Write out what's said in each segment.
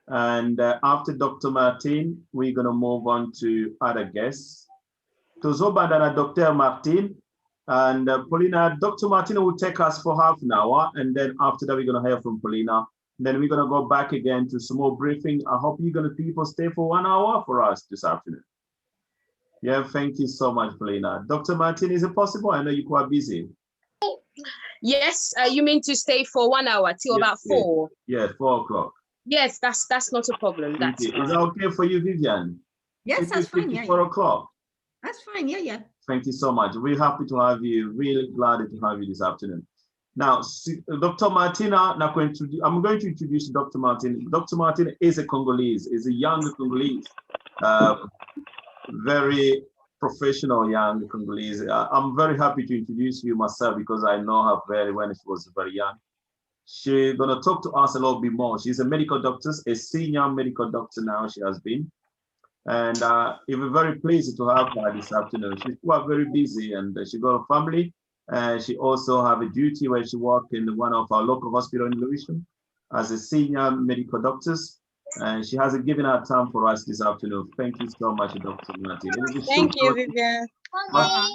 And after Dr. Martin, we're going to move on to other guests. Tozobandana Dr. Martin and Paulina. Dr. Martin will take us for half an hour. And then after that, we're going to hear from Paulina. Then we're going to go back again to some more briefing. I hope you're going to people stay for 1 hour for us this afternoon. Yeah, thank you so much, Paulina. Dr. Martin, is it possible? I know you're quite busy. Yes, you mean to stay for 1 hour till about 4? Yeah, 4 o'clock. Yes, that's not a problem. That's fine. Is that okay for you, Vivian? Yes, that's fine. Yeah, 4 o'clock. That's fine. Yeah. Thank you so much. We're happy to have you. Really glad to have you this afternoon. Now, Dr. Martina, I'm going to introduce Dr. Martin. Dr. Martin is a Congolese, is a young Congolese, very professional young Congolese. I'm very happy to introduce you myself because I know her very when she was very young. She's going to talk to us a little bit more. She's a medical doctor, a senior medical doctor now she has been. And we're very pleased to have her this afternoon. She's quite very busy and she got a family. She also have a duty where she works in one of our local hospitals in Lewisham as a senior medical doctor. And she has given her time for us this afternoon. Thank you so much, Dr. Martin. Thank you, Vivian. I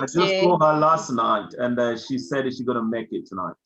just called her last night and she said she's going to make it tonight.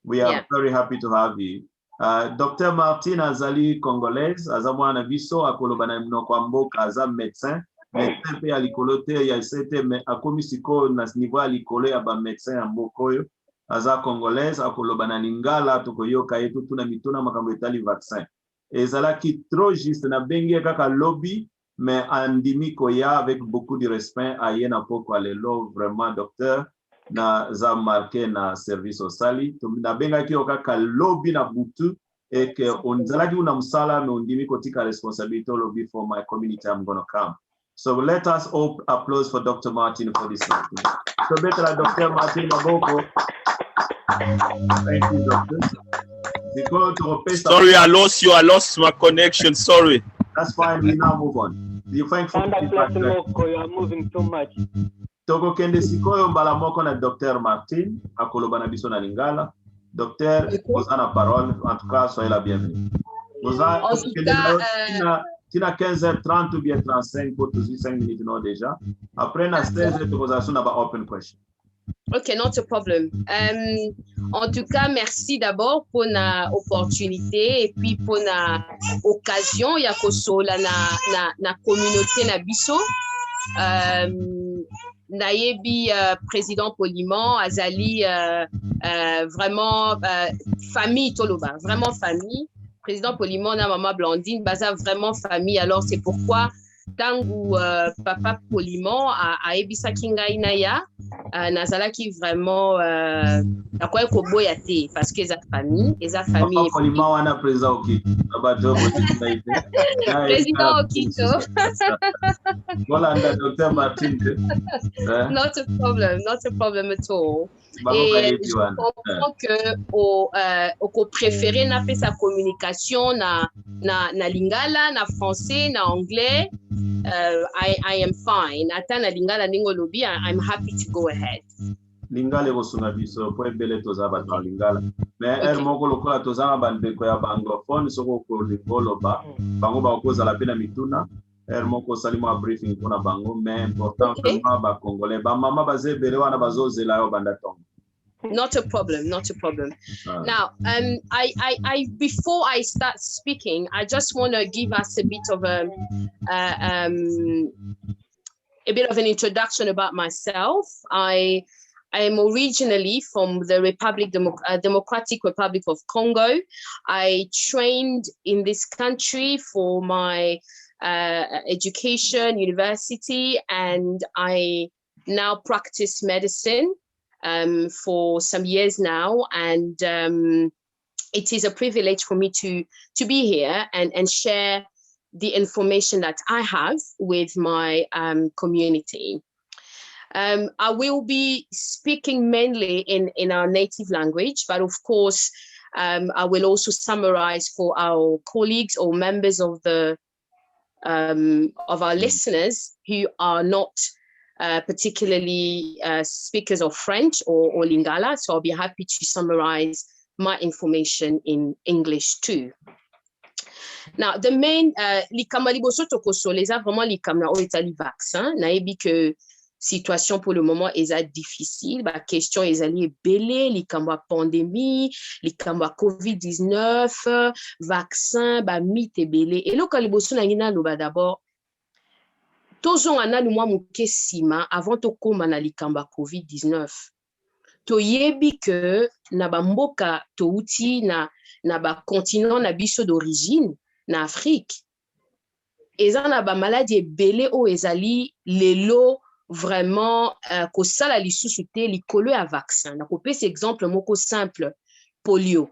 We are very happy to have you. Dr. Martin azali Congolaise, aza mwana biso akolobana mnoko mboka aza médecin. Médecin pe alikolo te ya sete me akomi siko na niveau alikolo ya ba médecin ya mboka oyo. Aza Congolaise akolobana lingala tokoyoka yetu tuna mituna makambo etali vaccin. Ezalaki trop juste na bengi kaka lobby mais andimi koya avec beaucoup de respect ayena poko alelo vraiment docteur na za marqué na service au sali na benga ki okaka lobby na butu et que on zalaki una msala me ondimi kotika responsibility lobby for my community. I'm going to come. So let us all applause for Dr. Martin for this meeting. So better Dr. Martin Maboko. Thank you, doctor. Sorry, I lost my connection. Sorry. That's fine. We now move on. You thank for you are moving too much. Toko kende sikoyo mbala moko na Dr. Martin akolobana biso na lingala. Docteur, vous avez la parole. En tout cas, soyez la bienvenue. Vous avez tina 15h30 ou bien 35 pour tous 5 minutes non déjà. Après na 16h vous avez une open question. Ok, not a problem. En tout cas, merci d'abord pour la opportunité et puis pour la occasion ya kosola na communauté na biso. Nayebi président Poliment Azali vraiment famille Toloba, vraiment famille. Président Poliment na maman Blandine baza vraiment famille. Alors c'est pourquoi tangu papa Poliment a ebisa kinga inaya nazalaki vraiment akoye koboya te parce que eza famille papa Poliment wana président Okito aba job président Okito voilà Dr. Martin. Not a problem at all. Et je comprends que au préféré na fait sa communication na lingala na français na anglais. I am fine. Atana lingala ningo lobi. I'm happy to go ahead. Lingala gosunga biso po ebele tozaba na lingala. Mais moko lokola tozanga bandeko ya anglophone soko ko lingolo ba bango ba kozala pena mituna. Moko salimo briefing pona bango mais important que ba congolais ba mama bazebele wana bazozela yo bandatongo. Not a problem. Now, I before I start speaking, I just want to give us a bit of an introduction about myself. I am originally from the Democratic Republic of Congo. I trained in this country for my education, university, and I now practice medicine for some years now, and it is a privilege for me to be here and share the information that I have with my community. I will be speaking mainly in our native language, but of course, I will also summarize for our colleagues or members of our listeners who are not particularly speakers of French or Lingala, so I'll be happy to summarize my information in English too. Now, the main, likama liboso tokosoleza vraiment likama o etali vaccin. Naebi que situation pour le moment est difficile. Ba question ezali ebele, likama pandémie, likama COVID-19, vaccin, ba mythe ebele. Et lo kaliboso na ngina loba d'abord. Tozon ana lumwa muke sima avant to koma na likama COVID-19. Toyebi que na ba mboka touti na ba continent na biso d'origine na Afrique. Eza na ba maladie ebele o ezali lelo vraiment ko sala lisusu te likolo ya vaccin. Na kopesa exemple moko simple, polio.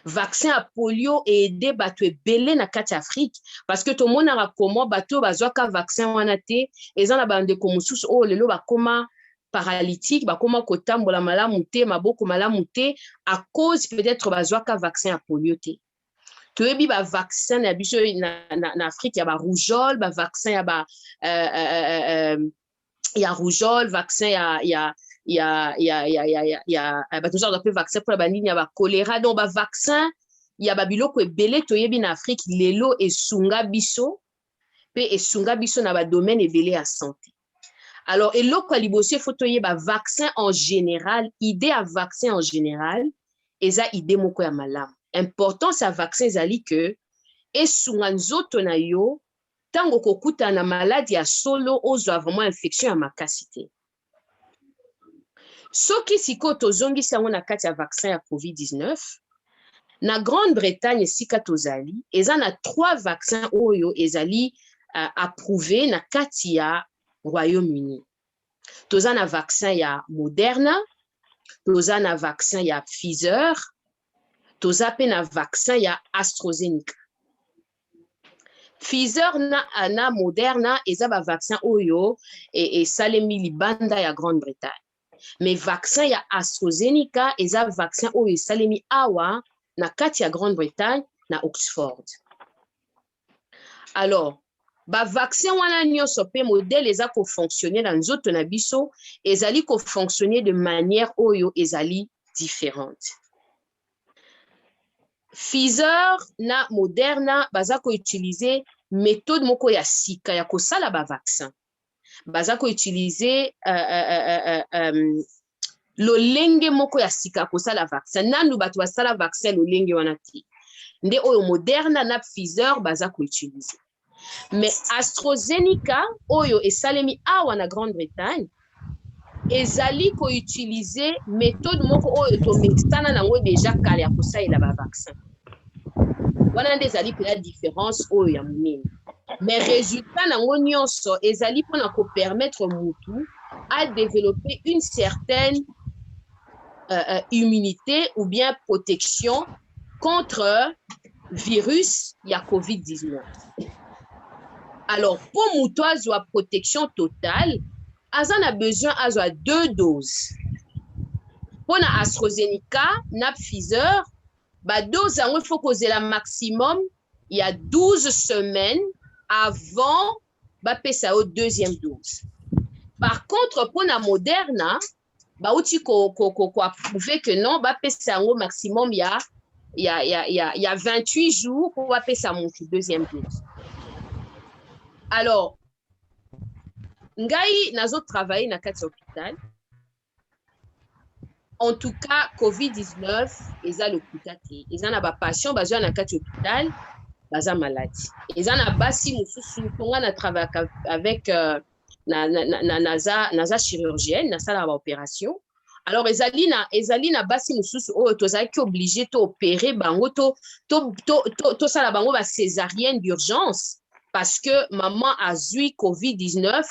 Vaccin à polio aidé bato ebele na kati Afrique parce que to monaka comment bato bazwaka vaccin wana te eza na bande ko mususu o lelo bakoma paralytique, bakoma kotambola malamu te, maboko malamu te à cause peut-être bazwaka vaccin à polio te. Toyebi ba vaccin na biso na Afrique ya ba rougeole, ba vaccin ya ba ya rougeole, vaccin ya ba tout ça on appelle vaccin pour la banine ya ba choléra, donc ba vaccin ya ba biloko ebele toyebi na Afrique lelo esunga biso pe esunga biso na ba domaine ebele ya santé. Alors, eloko liboso faut yeba vaccin en général, idée à vaccin en général, eza idée moko ya malamu. Important sa vaccin ezali que esunga nzoto na yo tango kokuta na maladie ya solo ozwa vraiment infection ya makasi te. Soki siko tozongisa yango na kati ya vaccin ya COVID-19, na Grande-Bretagne esika tozali, eza na 3 vaccins oyo ezali approuvé na kati ya Royaume-Uni. Toza na vaccin ya Moderna, toza na vaccin ya Pfizer, toza pe na vaccin ya AstraZeneca. Pfizer na Moderna eza ba vaccin oyo et salemi libanda ya Grande-Bretagne. Mais vaccin ya AstraZeneca eza vaccin oyo salemi awa na kati ya Grande-Bretagne na Oxford. Alors, ba vaccin wana nyonso pe modèle eza ko fonctionner dans nzoto na biso ezali ko fonctionner de manière oyo ezali différente. Pfizer na Moderna baza ko utiliser méthode moko ya sika ya ko sala ba vaccin. Baza ko utiliser lolenge moko ya sika ko sala vaccin. Nanu bato ba sala vaccin lolenge wana ti. Nde oyo Moderna na Pfizer baza ko utiliser. Mais AstraZeneca, oyo esalemi awa na Grande-Bretagne, ezali ko utiliser méthode moko oyo to mexana nango déjà kala ya kosalela ba vaccin. Wana nde ezali pe la différence oyo ya munene. Mais résultat nango nyonso ezali pona ko permettre mutu à développer une certaine immunité ou bien protection contre virus ya COVID-19. Alors, pour moutoise ou à protection totale, Azan a besoin de 2 doses. Pour la AstraZeneca, na Pfizer, ba dose il faut causer la maximum il y a 12 semaines avant ba pesa au 2e dose. Par contre, pour la Moderna, ba outi ko prouver que non, ba pesa au maximum il y a 28 jours pour ba pesa mon 2e dose. Alors, ngai nazo travailler na kati hôpital. En tout cas, COVID-19, eza l'hôpital te. Eza na ba patient bazwa na kati hôpital, baza malade. Eza na basi mususu tonga na travailler avec naza chirurgienne, na sala ba opération. Alors ezali na basi mususu oyo tozali ki obligé to opérer bango to sala bango ba césarienne d'urgence. Parce que maman a eu COVID-19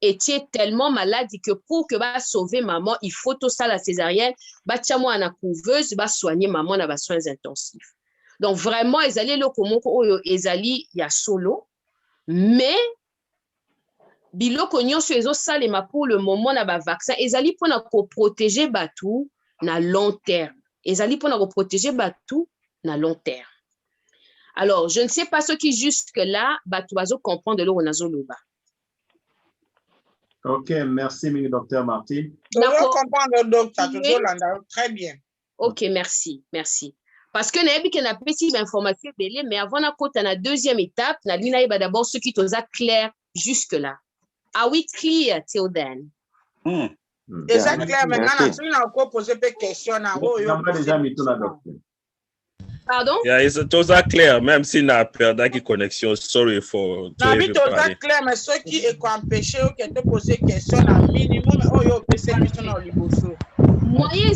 était tellement malade que pour que va sauver maman, il faut tout ça la césarienne, ba tiamo ana couveuse, ba soigner maman na ba soins intensifs. Donc vraiment ezali lokomoko oyo ezali ya solo, mais biloko nyonso ezo salema pour le moment na ba vaccin ezali pona ko protéger batu na long terme. Ezali pona ko protéger batu na long terme. Alors, je ne sais pas ce qui jusque-là, tu vas comprendre de l'eau loba. Ok, merci, Dr. Martin. Je comprendre, docteur, très bien. Ok, merci. Parce que nayebi ke na pesi ba information belé, mais avant na kota na deuxième étape, na lina yeba d'abord ce qui toza clair jusque là. Are we clear till then? Déjà clair, maintenant, si on a encore posé des questions, Pardon? Yeah, it's totally clear, même si n'a perdu la connexion. Sorry for. Non, mais total clair, mais ceux qui est empêché ou qui te posé des questions, un minimum, oh yo, PC question dans le bosso. Moyen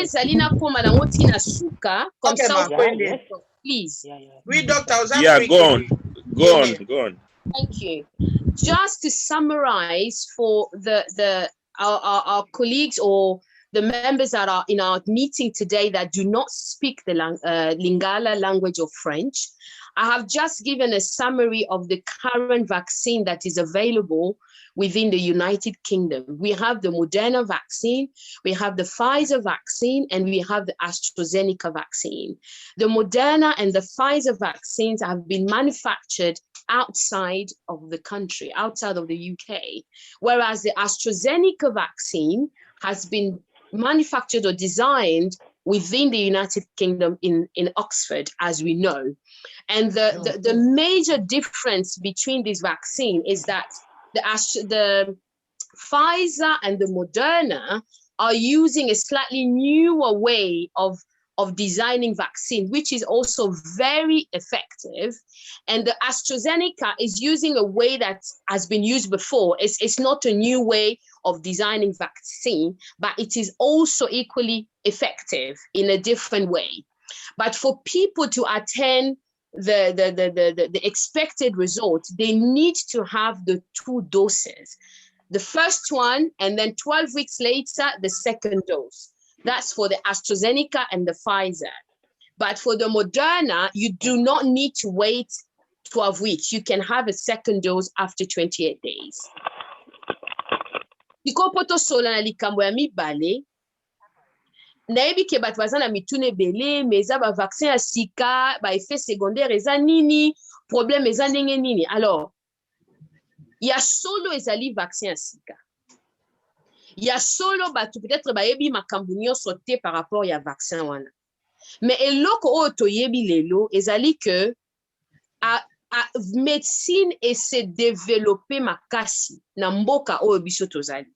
zali na koma na ngoti na suka, comme Okay, ça. yeah. Please. Oui, doctor. Yeah, go on. Thank you. Just to summarize for our colleagues or the members that are in our meeting today that do not speak the Lingala language or French, I have just given a summary of the current vaccine that is available within the United Kingdom. We have the Moderna vaccine, we have the Pfizer vaccine, and we have the AstraZeneca vaccine. The Moderna and the Pfizer vaccines have been manufactured outside of the country, outside of the UK, whereas the AstraZeneca vaccine has been manufactured or designed within the United Kingdom in Oxford, as we know. And the major difference between this vaccine is that the Pfizer and the Moderna are using a slightly newer way of designing vaccine, which is also very effective. And the AstraZeneca is using a way that has been used before. It's not a new way of designing vaccine, but it is also equally effective in a different way. But for people to attain the expected results, they need to have the 2 doses. The first one, and then 12 weeks later, the second dose. That's for the AstraZeneca and the Pfizer. But for the Moderna, you do not need to wait 12 weeks. You can have a second dose after 28 days. Ikopoto sola na likambo ya mibale, nayebi ke bato baza na mitune bele, meza ba vaccin ya sika, ba effet secondaire eza nini, problème eza ndenge nini. Alors, ya solo ezali vaccin ya sika. Ya solo bato peut-être bayebi makambo nyonso te par rapport ya vaccin wana. Mais eloko oyo toyebi lelo ezali ke médecine ese développer makasi na mboka oyo biso tozali.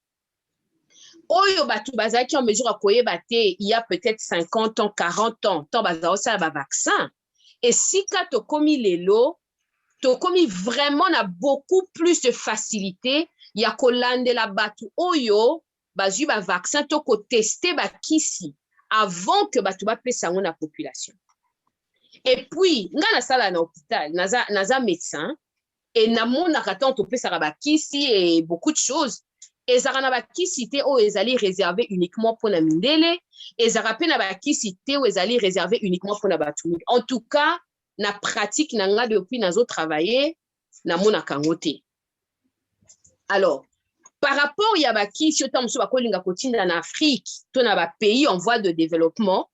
Oyo bato bazaki en mesure koyeba te il y a peut-être 50 ans, 40 ans, tant bazao sa ba vaccin. Et sika tokomi lelo, tokomi vraiment na beaucoup plus de facilité ya kolandela bato oyo bazui ba vaccin to ko tester ba kisi avant que bato ba pesa na population. Et puis nga na sala na hôpital naza médecin et na mona katon to pesa ba kisi et beaucoup de choses. Ezara na ba kisi te o ezali réservé uniquement pour na mindele, ezara pe na ba kisi te o ezali réservé uniquement pour na batu. En tout cas, na pratique na nga depuis nazo travailler na mona kangote. Alors, par rapport ya ba kisi otam so ba kolinga kotinda na Afrique, to na ba pays en voie de développement,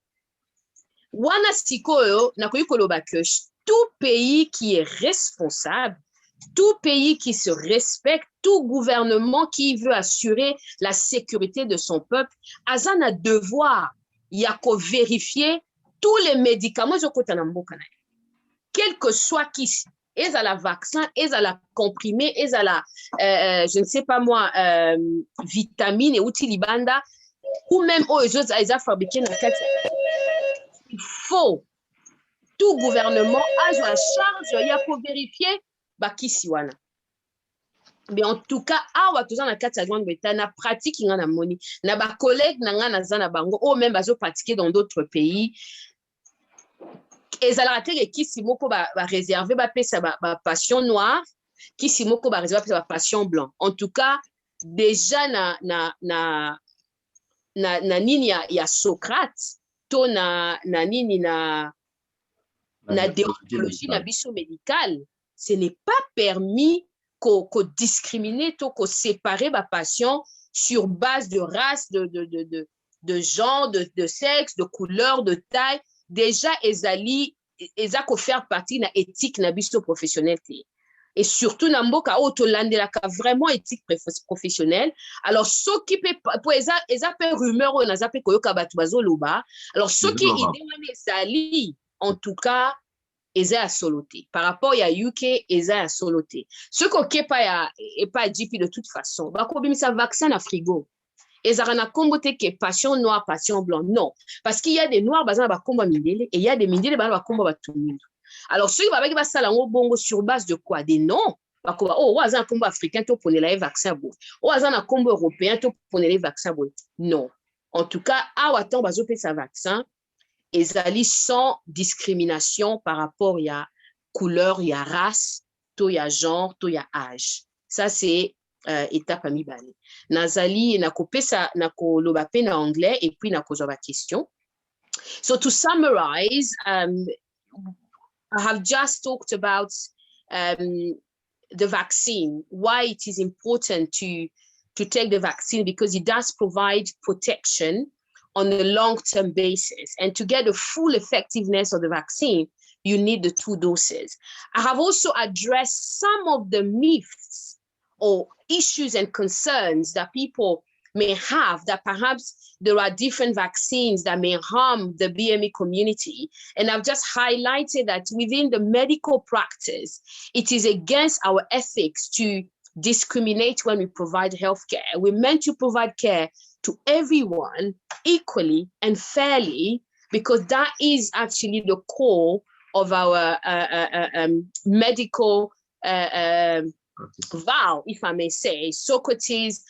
wana sikoyo na koyi koloba que tout pays qui est responsable, tout pays qui se respecte, tout gouvernement qui veut assurer la sécurité de son peuple, azan a devoir yako vérifier tous les médicaments quel que soit qui, et à la vaccin, et à la comprimé, et à la, je ne sais pas moi, vitamine et outils libanda, ou même aux autres, ils ont fabriqué dans il faut tout gouvernement a la charge, il y a pour vérifier bakisiwana. Mais en tout cas, awa toza na kati ya grande Bretagne na pratique nga na moni na ba collègues na nga na zana bango ou même bazo pratiquer dans d'autres pays. Ezala te kisi moko ba réserver ba pesa ba patient noir, kisi moko ba réserver ba patient blanc. En tout cas, déjà na nini ya Socrate, to na nini na déontologie na biso médicale, ce n'est pas permis qu'on discrimine, qu'on sépare les patients sur base de race, de genre, de sexe, de couleur, de taille. Déjà, ils ont faire partie de l'éthique na biso professionnelle. et surtout dans mboka otolandelaka vraiment éthique professionnelle. Alors ceux qui pour ezape rumeur on azape koyoka batu bazoloba. Alors ceux qui idée sali en tout cas eza à soloté par rapport à UK eza à soloté. Ceux qui pas et pas GP de toute façon. Ba ko bimisa vaccin à frigo. Ezara na kombo te ke passion noire passion blanc non parce qu'il y a des noirs bazana ba kombo mindele et il y a des mindele ba kombo batumindu. Alors, ceux qui vont faire ça sur base de quoi? Des noms. Oh, on a un combo africain pour les vaccins. Oh, on a un combo européen pour les vaccins. Non. En tout cas, à Ouattan, on va faire ce vaccin. Ils allaient sans discrimination par rapport à couleur, il y a race, il y a genre, il y a âge. Ça, c'est étape à mi-balé. Nazali, na coupé ça, na ko lobapé na anglais et puis na ko la question. So, to summarize, I have just talked about the vaccine, why it is important to take the vaccine, because it does provide protection on a long-term basis. And to get the full effectiveness of the vaccine, you need the 2 doses. I have also addressed some of the myths or issues and concerns that people may have, that perhaps there are different vaccines that may harm the BME community. And I've just highlighted that within the medical practice, it is against our ethics to discriminate when we provide healthcare. We're meant to provide care to everyone equally and fairly, because that is actually the core of our medical vow, if I may say, Socrates'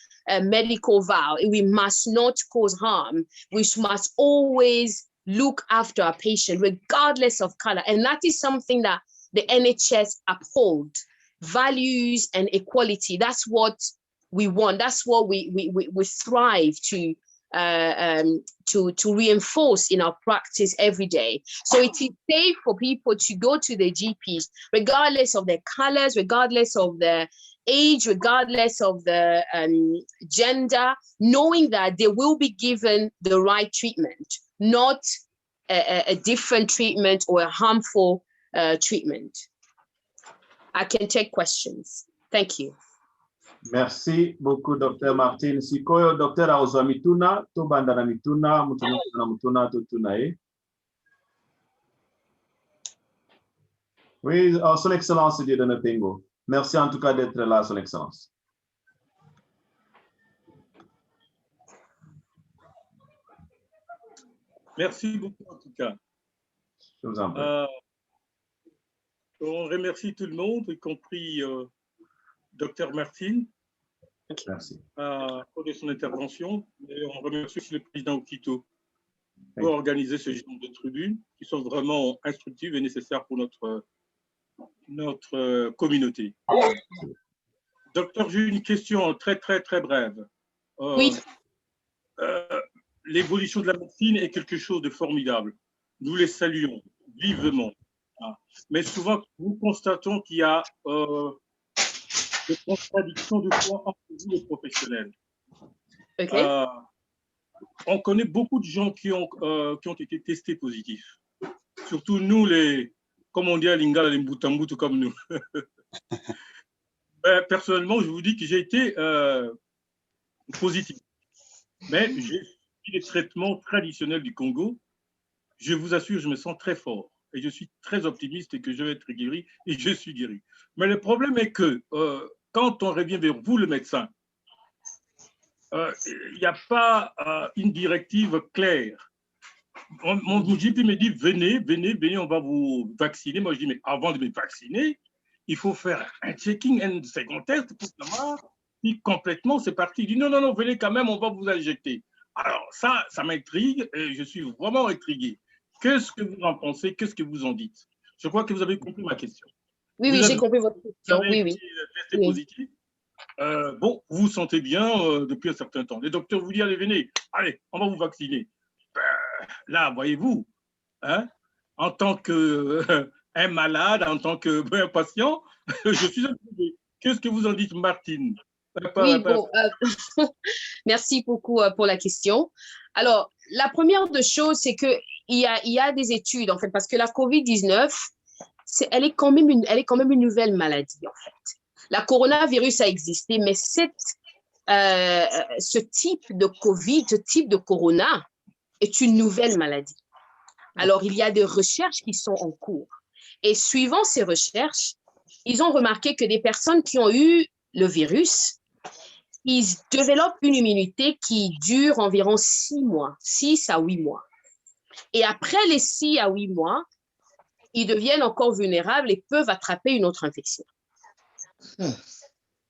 medical vow. We must not cause harm. We must always look after our patient, regardless of color. And that is something that the NHS uphold, values and equality. That's what we want. That's what we thrive to reinforce in our practice every day. So it is safe for people to go to their GPs, regardless of their colors, regardless of their age, regardless of the gender, knowing that they will be given the right treatment, not a different treatment or a harmful treatment. I can take questions. Thank you. Merci beaucoup, Dr. Martin. Sikoyo, Dr. Auzwa Mituna, to bandana mituna, mutuna tutunae. Oui, Son Excellence Dieudonné Pengo. Merci en tout cas d'être là, Son Excellence. Merci beaucoup en tout cas. Je vous en prie. On remercie tout le monde, y compris Dr. Martin. Merci. Pour son intervention. Et on remercie aussi le président Okito pour organiser ce genre de tribunes qui sont vraiment instructives et nécessaires pour notre communauté. Docteur, j'ai une question très brève. Oui. L'évolution de la médecine est quelque chose de formidable. Nous les saluons vivement. Mais souvent, nous constatons qu'il y a des contradictions de foi entre vous, les professionnels. Okay. On connaît beaucoup de gens qui ont été testés positifs. Surtout nous, comme on dit à Lingala, les Mbutambutu comme nous. Personnellement, je vous dis que j'ai été positif. Mais j'ai suivi les traitements traditionnels du Congo. Je vous assure, je me sens très fort. Et je suis très optimiste et que je vais être guéri, et je suis guéri. Mais le problème est que quand on revient vers vous, le médecin, il n'y a pas une directive claire. Mon GP me dit, venez, on va vous vacciner. Moi, je dis, mais avant de me vacciner, il faut faire un checking, un second test pour savoir si complètement c'est parti. Il dit, non, venez quand même, on va vous injecter. Alors, ça m'intrigue et je suis vraiment intrigué. Qu'est-ce que vous en pensez? Qu'est-ce que vous en dites? Je crois que vous avez compris ma question. Oui, j'ai compris votre question. Oui. Testé positif. Bon, vous vous sentez bien depuis un certain temps. Les docteurs vous disent, allez, on va vous vacciner. Là, voyez-vous, hein, en tant qu'un malade, en tant qu'un patient, je suis intrigué. Qu'est-ce que vous en dites, Martine? Oui, bon, merci beaucoup pour la question. Alors, la première des choses, c'est qu'il y a des études, en fait, parce que la COVID-19 elle est quand même une nouvelle maladie, en fait. La coronavirus a existé, mais ce type de COVID, ce type de corona est une nouvelle maladie. Alors, il y a des recherches qui sont en cours. Et suivant ces recherches, ils ont remarqué que des personnes qui ont eu le virus, ils développent une immunité qui dure environ 6 à 8 mois. Et après les 6 à 8 mois, ils deviennent encore vulnérables et peuvent attraper une autre infection.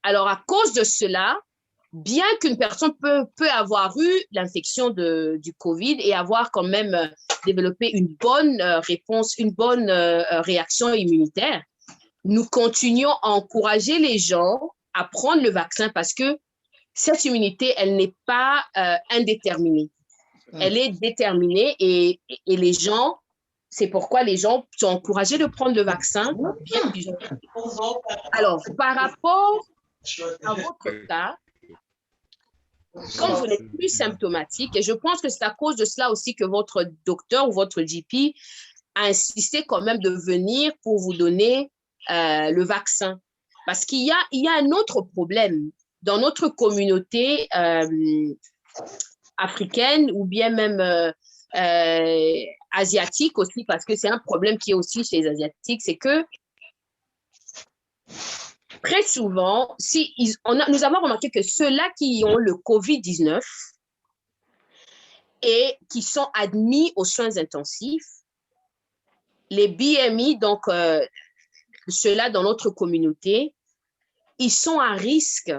Alors, à cause de cela, bien qu'une personne peut avoir eu l'infection du COVID et avoir quand même développé une bonne réponse, une bonne réaction immunitaire, nous continuons à encourager les gens à prendre le vaccin parce que cette immunité, elle n'est pas indéterminée. Elle est déterminée et les gens, c'est pourquoi les gens sont encouragés de prendre le vaccin. Alors, par rapport à votre cas, comme vous n'êtes plus symptomatique, et je pense que c'est à cause de cela aussi que votre docteur ou votre GP a insisté quand même de venir pour vous donner le vaccin. Parce qu'il y a un autre problème dans notre communauté africaine ou bien même asiatique aussi, parce que c'est un problème qui est aussi chez les Asiatiques, c'est que très souvent, nous avons remarqué que ceux-là qui ont le COVID-19 et qui sont admis aux soins intensifs, les BMI, donc ceux-là dans notre communauté, ils sont à risque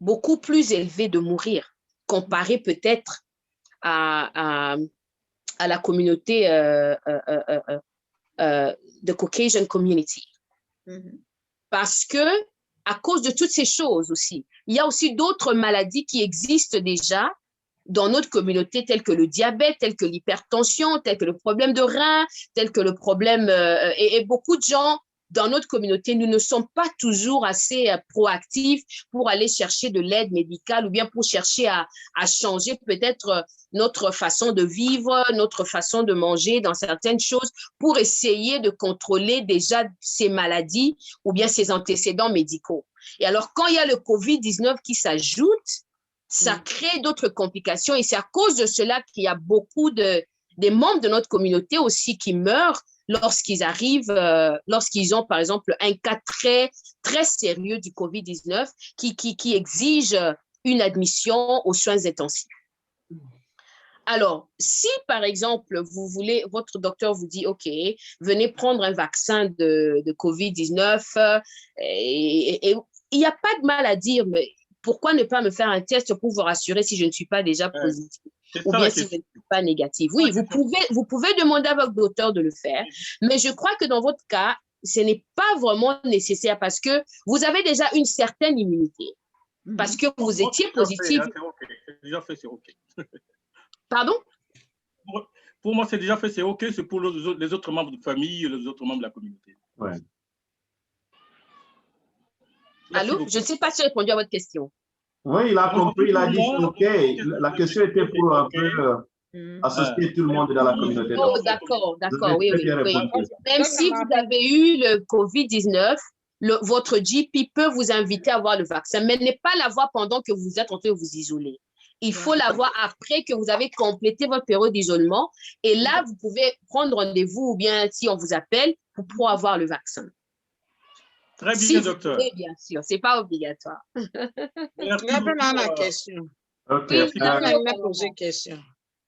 beaucoup plus élevé de mourir, comparé peut-être à la communauté de Caucasian community. Parce que, à cause de toutes ces choses aussi, il y a aussi d'autres maladies qui existent déjà dans notre communauté, telles que le diabète, telles que l'hypertension, telles que le problème de rein, telles que le problème... et beaucoup de gens dans notre communauté, nous ne sommes pas toujours assez proactifs pour aller chercher de l'aide médicale ou bien pour chercher à changer peut-être notre façon de vivre, notre façon de manger dans certaines choses pour essayer de contrôler déjà ces maladies ou bien ces antécédents médicaux. Et alors, quand il y a le COVID-19 qui s'ajoute, ça crée d'autres complications et c'est à cause de cela qu'il y a beaucoup des membres de notre communauté aussi qui meurent lorsqu'ils arrivent, lorsqu'ils ont, par exemple, un cas très, très sérieux du COVID-19 qui exige une admission aux soins intensifs. Alors, si, par exemple, votre docteur vous dit, OK, venez prendre un vaccin de COVID-19, et il n'y a pas de mal à dire, mais pourquoi ne pas me faire un test pour vous rassurer si je ne suis pas déjà positive? Ou bien si je ne suis pas négative. Oui, vous pouvez demander à votre docteur de le faire, mais je crois que dans votre cas, ce n'est pas vraiment nécessaire parce que vous avez déjà une certaine immunité, parce que vous étiez positive. C'est déjà fait, c'est OK. Pardon? Pour moi, c'est déjà fait, c'est OK, c'est pour les autres membres de famille, les autres membres de la communauté. Ouais. Allô? Je ne sais pas si j'ai répondu à votre question. Oui, il a compris, il a dit OK. La question était pour un peu associer tout le monde dans la communauté. Oh, d'accord, oui. Même si vous avez eu le COVID-19, votre GP peut vous inviter à avoir le vaccin, mais ne pas l'avoir pendant que vous êtes en train de vous isoler. Il faut l'avoir après que vous avez complété votre période d'isolement. Et là, vous pouvez prendre rendez-vous ou bien si on vous appelle pour avoir le vaccin. Très bien, docteur. Oui, bien sûr, ce n'est pas obligatoire. Merci beaucoup. La question. OK. Poser question.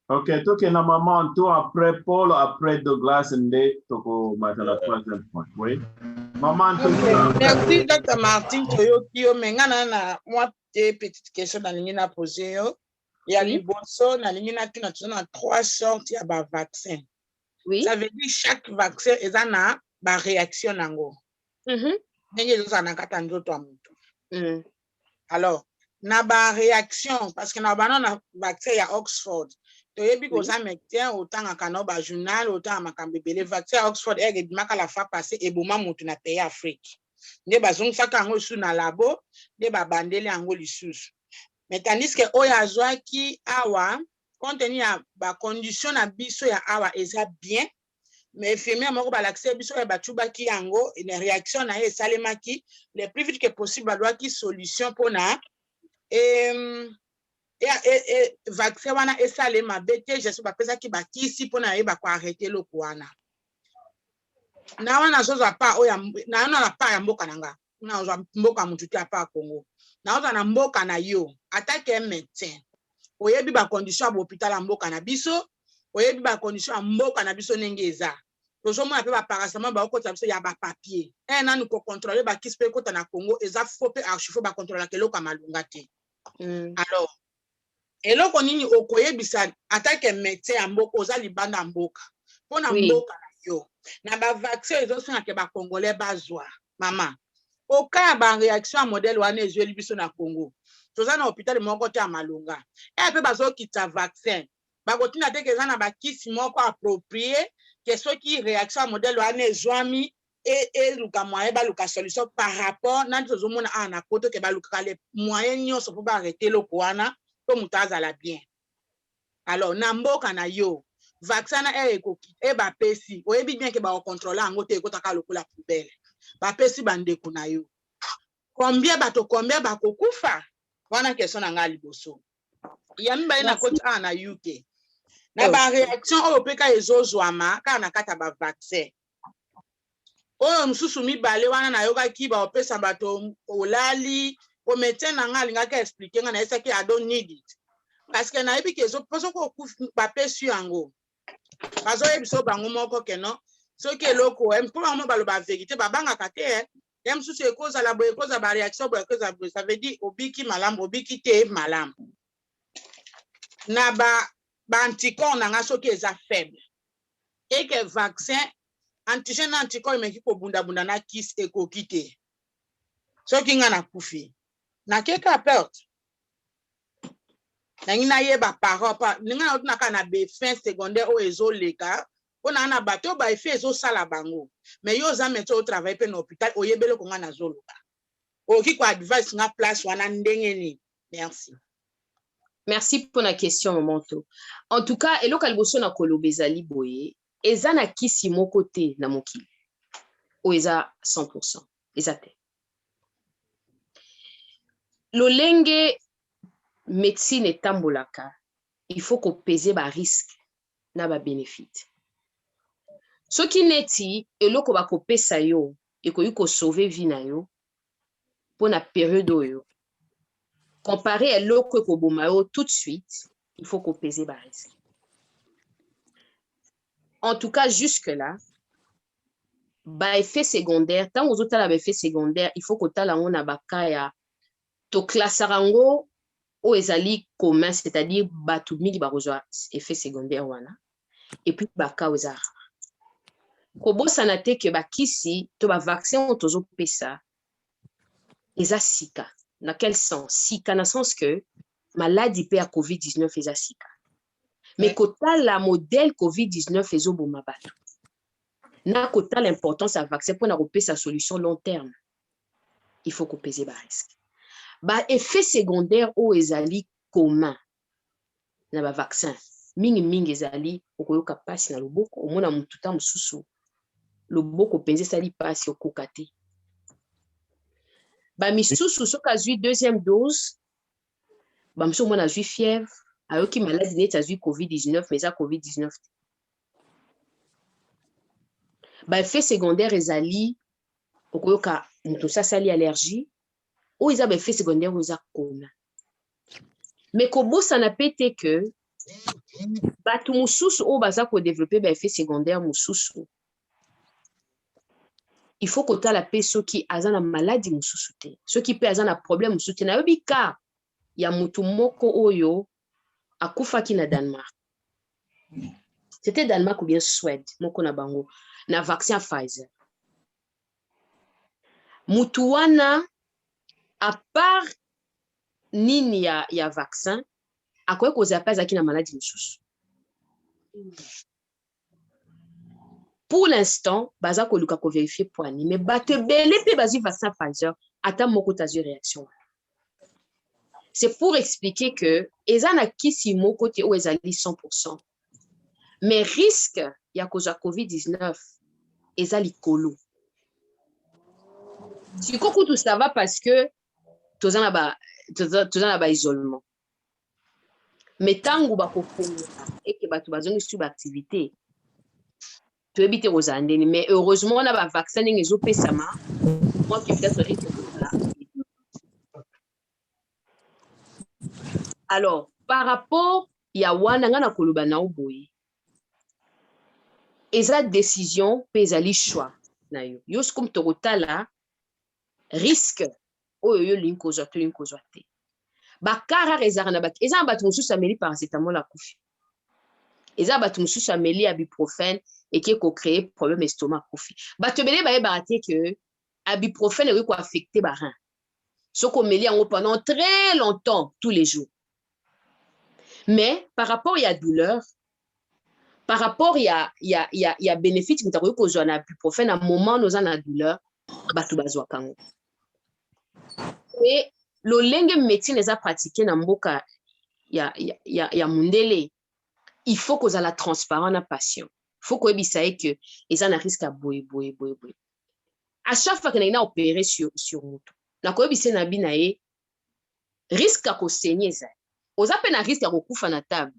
OK, toi qui es la maman, toi après Paul, après Douglas, et toi maintenant la troisième point. Oui. Maman, merci, Dr. Martin. Moi, des petites questions dans l'ingénieur posé. Il y a les bonnes dans l'ingénieur qui a 3 sortes de vaccins. Oui. Ça veut dire que chaque vaccin est une réaction. Alors, na réaction parce que na banana vaccin ya Oxford. To yebi ko ça metien autant en kanoba journal autant makambebele vaccin Oxford et bimaka la fois passé et boma mutu na pays Afrique. Ne bazong saka ngo su na labo, ne ba bandele ngo lisusu. Mais tandis que oya zwa ki awa compte tenu ya ba condition na biso ya awa eza bien. mais infirmière moko balakise biso ya batubaki yango une réaction na ye esalemaki le plus vite que possible balwaki solution mpona vaccin wana esalema be te jesu bapesaki bakisi mpona yeba koarrete eloko wana na wana nazozwa pa oyo na pa ya mboka na nga nazwa mboka mutu te apa ya Congo nazwa na mboka na yo atake médecin oyebi bacondition ya bahôpital ya mboka na biso oyebi bacondition ya mboka na biso ndenge eza tozomona mpe baparacétamol baokotisa biso ya bapapier nanu kocontrole bakisi mpe ekota na Congo eza fo mpe archifo bacontrolaka eloko ya malunga te alors eloko nini okoyebisa atake médecin ya mboka oza libanda ya mboka mpona mboka na yo na bavaccin ezosengaka bacongolais bazwa mama okaya baréaction ya modèle wana ezweli biso na Congo toza na hôpital moko te ya malunga mpe bazokitisa vaccin bakotina te eza na bakisi moko approprié ke soki réaction ya modèle wana ezwami eluka moyen baluka solution par rapport nani tozomona awa na poto ke balukaka le moyen nyonso mpo baarrete eloko wana mpo moto azala bien alors na mboka na yo vaccin na ekoki bapesi oyebi bien ke bakocontrole yango te ekotaka lokola poubele bapesi bandeko na yo combien bato combien bakokufa wana question na nga liboso ya mibale na koti awa na UK na baréaction oyo mpe ka ezozwama kaka na kati ya bavaccin oyo mosusu mibale wana nayokaki baopesa bato olali omédecin na nga alingaki explike nga nayesaki I don't need it parce que nayebi ke ezopesoko bapesi yango bazoyebiso bango moko keno soki eloko mpo bango baloba vérité babangaka te ya mosusu ekozala boye ekoza baréaction boye ekoza boye ça veut dire obiki malamu obiki te malamu na baanticorps na nga soki eza faible eke vaccin antigène na anticorps emeki kobundabunda na kisi ekoki te soki nga nakufi nakeka perte nangi nayeba parole ninga naotunaka na befin secondaire oyo ezoleka mpona na bato baefe ezosala bango mais yo oza médecin otravaille mpe na hôpital oyebeli konga nazoloba okoki koadvice nga place wana ndenge nini merci. Merci pour la question, Monto. En tout cas, eloko liboso na koloba ezali boye eza na kisi moko te na mokili o eza 100% eza te lolenge médecine etambolaka il faut kopese ba risque na ba bénéfice soki neti eloko bakopesa yo ekoki kosauve vie na yo mpona période oyo comparé à l'autre ekoboma tout de suite, il faut qu'on pèse les risques. En tout cas, jusque-là, effet secondaire, tant aux autres effet secondaire, il faut que tu aies un bakaya to classe rango ou ezali commun, c'est-à-dire batu mingi ba rejoa effet secondaire wana et puis baka ozara. Kobo sanate ke bakisi to ba vaccin tozo pesa eza sika. Dans quel sens? Sika, dans le sens que maladie à COVID-19 est sika. Mais quand la modèle COVID-19 est au bon mabato. Na kota l'importance à vaccin pour n'arrêter sa solution long terme. Il faut qu'on pèse les risques. Ba effet secondaire au ezali commun na ba vaccin. Mingi ezali okoyoka pasi na loboko omona mututa mususu. Loboko penze sali pasi okokate. Ba misusu soka zui deuxième dose ba misusu mona zui fièvre ayoki maladie neti azui COVID-19 mais ça COVID-19 ba effet secondaire ezali okoyoka mutu sali allergie ou ils ont effet secondaire aux commun mais kobosa na pété que batu mususu o baza ko développer ba effet secondaire mususu il faut que tu aies la paix ceux qui ont une maladie mususu te ceux qui ont un problème mususu te na yobi ka ya mutu moko oyo akufaki na Danemark c'était Danemark ou bien Suède moko na bango na vaccin Pfizer mutu wana à part nini ya vaccin akoye kozala pa ezalaki na maladie mususu pour l'instant baza koluka ko vérifier poani mais bato belé pe bazi vaccin Pfizer ata moko tazu réaction c'est pour expliquer que eza na kisi moko te o ezali 100% mais risque ya kozwa COVID-19 eza likolo. Siko kutu ça va parce que toza na ba isolement. Mais tangu bakofunga eke bato bazongi su ba activité to ebite kozandeni, mais heureusement na ba vaccin ndenge ezopesama moi qui peut-être risque là. Alors par rapport ya wana nga na koloba na oboye eza décision pe ezali choix na yo yo comme tokotala risque oyo yo lingi kozwa to lingi kozwa te bakara ezaka na bato eza bato mosusu ameli paracetamol akufi eza bato mosusu ameli ibuprofène eke kocréer problème estomac akufi bato ebele bayebaka te ke ibuprofène ekoki koaffecte barein soki omeli yango pendant très longtemps tous les jours. Mais par rapport à la douleur, par rapport à la bénéfice, nous avons besoin d'un ibuprofène à un moment où nous avons la douleur, et le langue médecine les a pratiqué dans mboka ya mundele, il faut que ça la transparent na patient. Il faut que bisaye que ils ont un risque à boy. À chaque fois qu'on a opéré sur moto, na ko bise na binae risque à ko saigner ça. Oza pe na risque ya kokufa na table.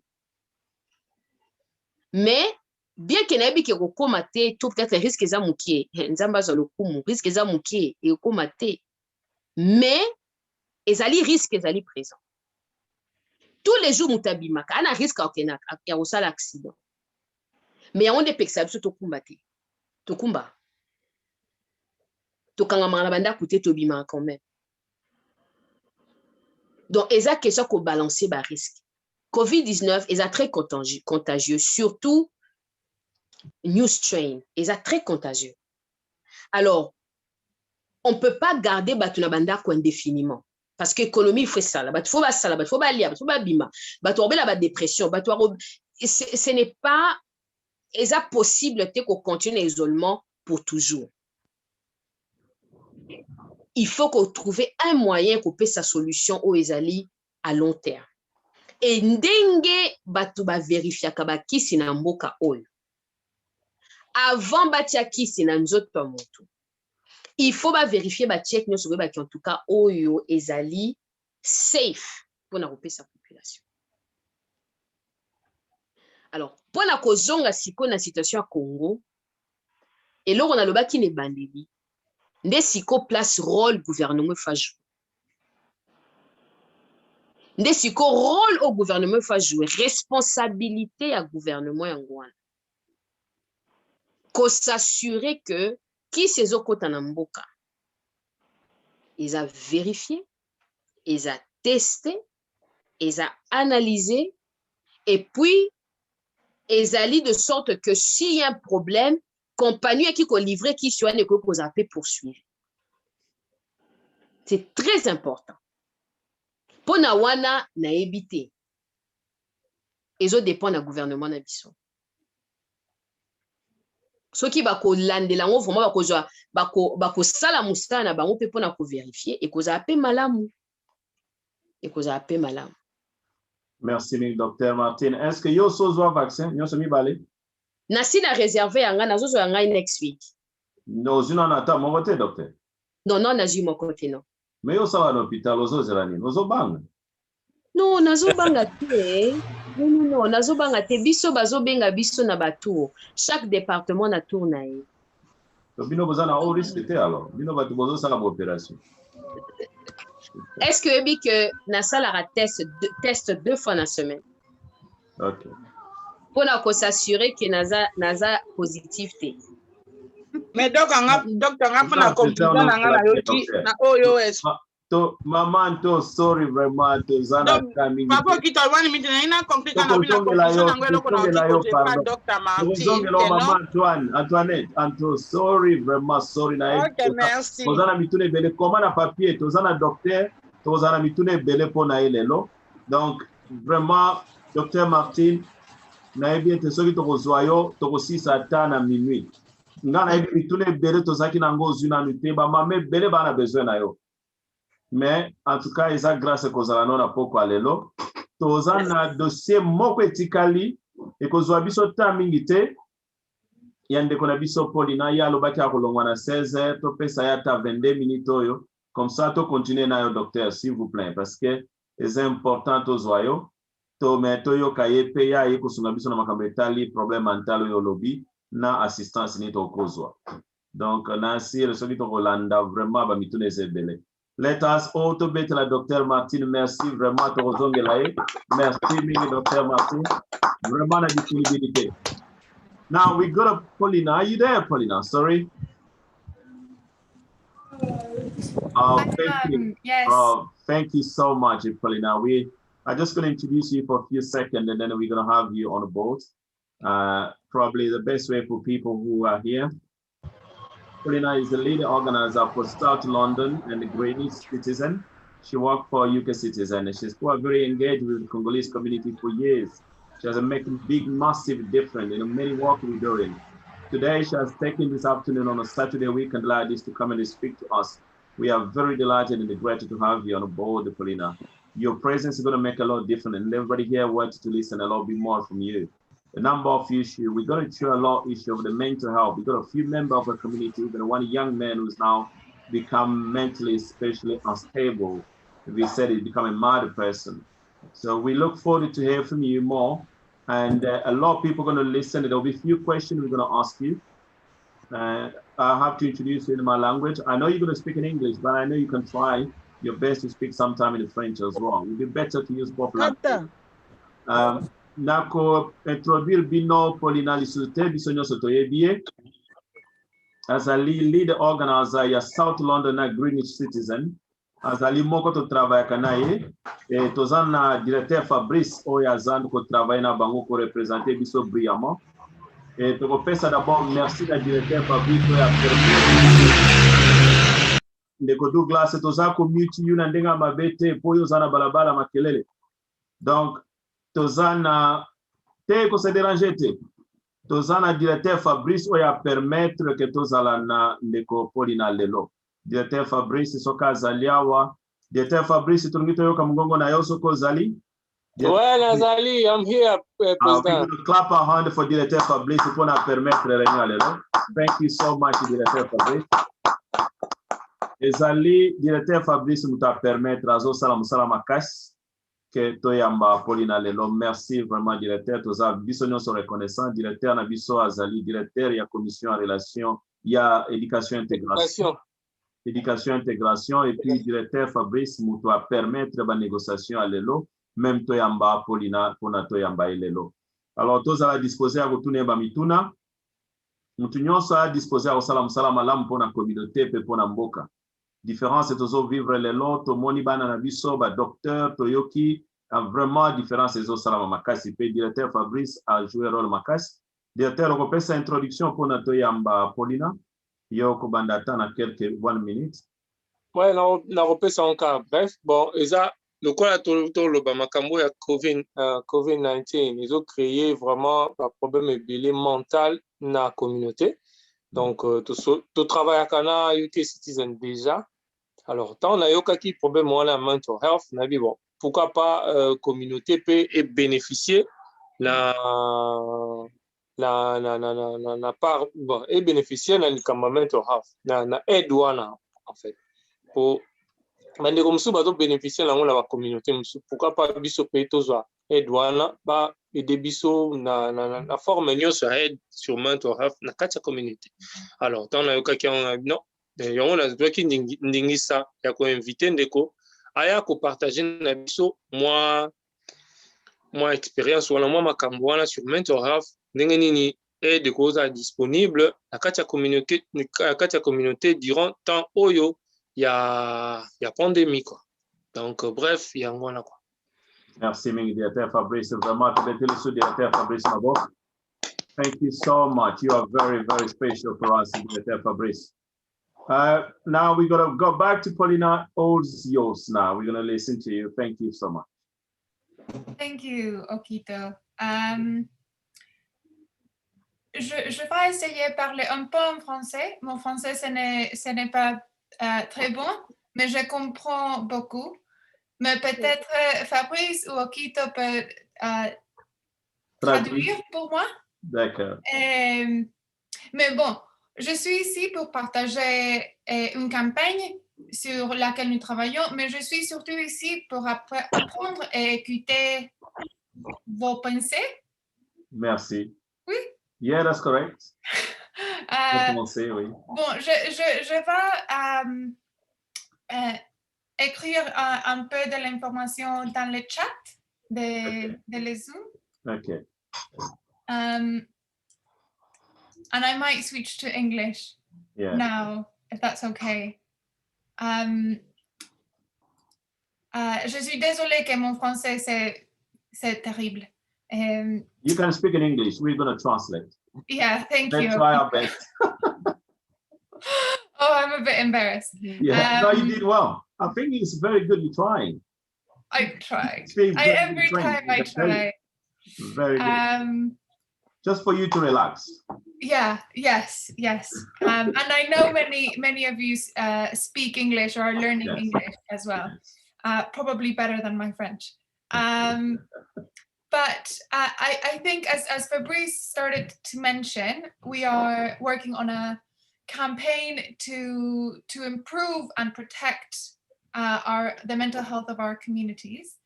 Mais bien que na bi ke kokoma te tout peut-être risque eza mukie nzamba za lokumu risque eza mukie e kokoma te mais ezali risque ezali présent tous les jours mutabimaka ana risque akena ya osala accident mais on de peksa biso tokumba te tokumba tokanga mangana banda kuté tobima quand même. Donc, il y a question qu'on balance les risques. COVID-19 est très contagieux, surtout new strain, est très contagieux. Alors, on ne peut pas garder Batuna Banda indéfiniment. Parce que l'économie fait ça. Il faut pas ça, il faut pas lire, il faut pas bima, il faut la dépression. Ce n'est pas possible qu'on continue l'isolement pour toujours. Il faut qu'on trouve un moyen qu'on paie sa solution aux ezali à long terme. Et ndenge batu ba verifia kaba kisi na mboka oyo. Avant batia kisi na nzoto moto. Il faut ba vérifier ba check nyo sobe ba ki en tout cas oyo ezali safe pour na paie sa population. Alors, pour na kozonga siko na situation à Congo, et là on a le baki ne bandeli. Nde siko place rôle gouvernement fa jouer. Nde siko rôle au gouvernement fa jouer, responsabilité à gouvernement yangwana. Ko s'assurer que qui ces okota na mboka. Ils a vérifié, ils a testé, ils a analysé et puis ils a dit de sorte que s'il y a un problème compagnie qui a livré qui soit ne peut pas poursuivre. C'est très important. Pour na wana na ebité. Et autres dépend du gouvernement na biso. Ce qui va ko landela ngo vraiment bako sala musala na bango pe pona ko vérifier et ko za appel malamu. Merci docteur Martin. Est-ce que yo sozo vaccin yo somi balé? Nasi na réservé yanga nazozo yanga next week. No zina na ta mon côté docteur. Non nazi mon côté non. Mais yo sawa l'hôpital ozo zelani ozo banga. Non nazo banga te. Non nazo banga te biso bazo benga biso na batour. Chaque département na tour na ye. To bino boza na haut risque te alors. Bino batu bozo sala opération. Est-ce que que na sala test 2 fois na semaine? OK. Pour s'assurer que naza positif te. Mais docteur nga pona conclusion nga yoti na OIOS. To maman to sorry vraiment to zana kami. Papa ki to wani mitina ina conclusion na bila conclusion nga loko na oti docteur Martin. Antoinette, Anto sorry vraiment sorry na. OK, merci. To zana mitune bele comment na papier to zana docteur to zana mitune bele pona elelo. Donc vraiment docteur Martin na ebi ete soki tokozwa yo tokosisa ata na minuit nga na ebi mitune ebele tozalaki nango ozwi nanu te bamama ebele bana besoin na yo mais en tout cas eza grâce ekozala no na pokwa lelo toza na dossier moko etikali ekozwa biso ta mingi te yande kona biso Paulina ya lobaki akolongwa na 16h to pesa ya ta 22 minutes oyo comme ça to continuer na yo docteur s'il vous plaît parce que c'est important to zoyo to meto yo kaye pe ya ikusunga biso na makambo etali problème mental yo lobby na assistance ni to kozwa donc na si le soki to Rolanda vraiment ba mitune zebele. Let us all to bet la docteur Martine, merci vraiment to zongelaye. Merci mini docteur Martine. Vraiment la disponibilité. Now we go to Paulina. Are you there, Paulina? Sorry. Thank you. Yes. Thank you so much, Paulina. I'm just going to introduce you for a few seconds, and then we're going to have you on the board. Probably the best way for people who are here. Paulina is the lead organizer for South London and the Greenwich Citizen. She worked for UK Citizen, and she's quite very engaged with the Congolese community for years. She has made a big, massive difference in many work we're doing. Today, she has taken this afternoon on a Saturday weekend like this to come and speak to us. We are very delighted and grateful to have you on board, Paulina. Your presence is going to make a lot of difference, and everybody here wants to listen a lot bit more from you. A number of issues. We're going to share a lot of issues of the mental health. We've got a few members of the community. We've got one young man who's now become mentally, especially unstable. We said he's become a mad person. So we look forward to hear from you more. And a lot of people are going to listen. There'll be a few questions we're going to ask you. I have to introduce you in my language. I know you're going to speak in English, but I know you can try your best to speak sometime in French as well. It would be better to use both languages. Nako introduire bino Paulina Lisute bisonyo sotoyebie azali lead organizer ya South London na Greenwich Citizen azali moko to travailler kanaye et tozana directeur Fabrice Oyazan ko travailler na bango ko représenter biso brillamment et to kopesa d'abord merci la directeur Fabrice Oyazan ndeko Douglas toza ko mute yuna ndenga mabete poyo zana balabala makelele donc tozana te ko se déranger te tozana directeur Fabrice oya permettre que tozala na ndeko Paulina lelo directeur Fabrice soka zaliawa directeur Fabrice tungito yoka mgongo na yoso ko zali well Azali I'm here president clap our hand for directeur Fabrice pour na permettre réunion lelo. Thank you so much directeur Fabrice. Ezali directeur Fabrice muta permettre azo sala musala makasi que toyamba Paulina lelo. Merci vraiment directeur toza biso nyonso reconnaissant directeur na biso azali directeur ya commission en relation ya éducation intégration et puis directeur Fabrice muto a permettre ba négociation à lelo même toyamba Paulina pona toyamba lelo. Alors toza disposer à retourner ba mituna mutu nyonso a disposer à osala musala malamu pona communauté pe pona mboka. Différence tozo vivre lelo to moni bana na biso ba docteur Toyoki a vraiment différence ezo salama makasi pe directeur Fabrice a joué rôle makasi. Directeur ko pesa introduction pour na toyamba Paulina yo ko bandata na quelques 1 minute. Ouais na repesa encore bref bon eza lokola to loba makambo ya COVID-19 ils ont créé vraiment un problème ebele mental na communauté. Donc to travail kana UK Citizen déjà. Alors tant on a eu quelques problèmes la mental health na bi bon pourquoi pas communauté peut bénéficier la part bon et bénéficier na mental health na aide wana en fait pour mande comme ça bato bénéficier la communauté pourquoi pas biso peut tozwa aide wana ba aider biso na forme nyonso aide sur mental health na kati ya communauté. Alors tant on a eu quelqu'un non on a doit ki ndingisa ya ko inviter ndeko aya ko partager na biso moi expérience wala moi makambo wana sur mental health ndenge nini aide koza disponible na kati ya communauté durant temps oyo ya pandémie quoi. Donc bref il y a ngona quoi. Merci mingi directeur Fabrice vraiment to betele so directeur Fabrice Mabok. Thank you so much. You are very very special for us directeur Fabrice. Now we're going to go back to Paulina. All's yours now. We're going to listen to you. Thank you so much. Thank you, Okito. Je vais essayer de parler un peu en français. Mon français, ce n'est pas très bon, mais je comprends beaucoup. Mais peut-être Fabrice ou Okito peut traduire pour moi. D'accord. Mais bon, je suis ici pour partager une campagne sur laquelle nous travaillons, mais je suis surtout ici pour apprendre et écouter vos pensées. Merci. Oui. Yeah, that's correct. Euh, Pensées, oui. Bon, je vais écrire un peu de l'information dans le chat de les Zoom. Okay. And I might switch to English now, if that's okay. Je suis désolée que mon français, c'est terrible. You can speak in English. We're going to translate. Yeah, thank Let's you. try our best. Oh, I'm a bit embarrassed. Yeah, no, you did well. I think it's very good you're trying. I try. Very Time I try. Very good. Just for you to relax. Yeah, yes. And I know many of you speak English or are learning English as well. Probably better than my French. But I think as Fabrice started to mention, we are working on a campaign to improve and protect the mental health of our communities.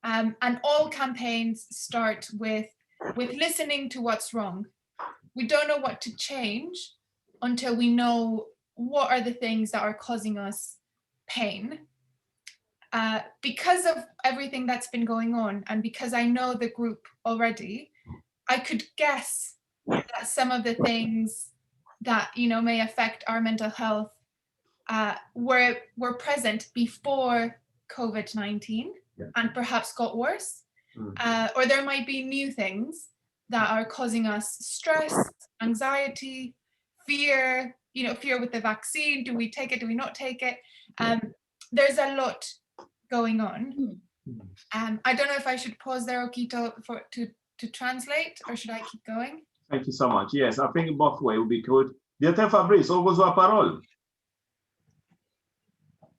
And all campaigns start with listening to what's wrong. We don't know what to change until we know what are the things that are causing us pain. Because of everything that's been going on, and because I know the group already, I could guess that some of the things that may affect our mental health were present before COVID-19 and perhaps got worse. Or there might be new things that are causing us stress, anxiety, fear, fear with the vaccine. Do we take it? Do we not take it? There's a lot going on. I don't know if I should pause there, Okito, to translate, or should I keep going? Thank you so much. Yes, I think both ways would be good. Directeur Fabrice, on vous a parole.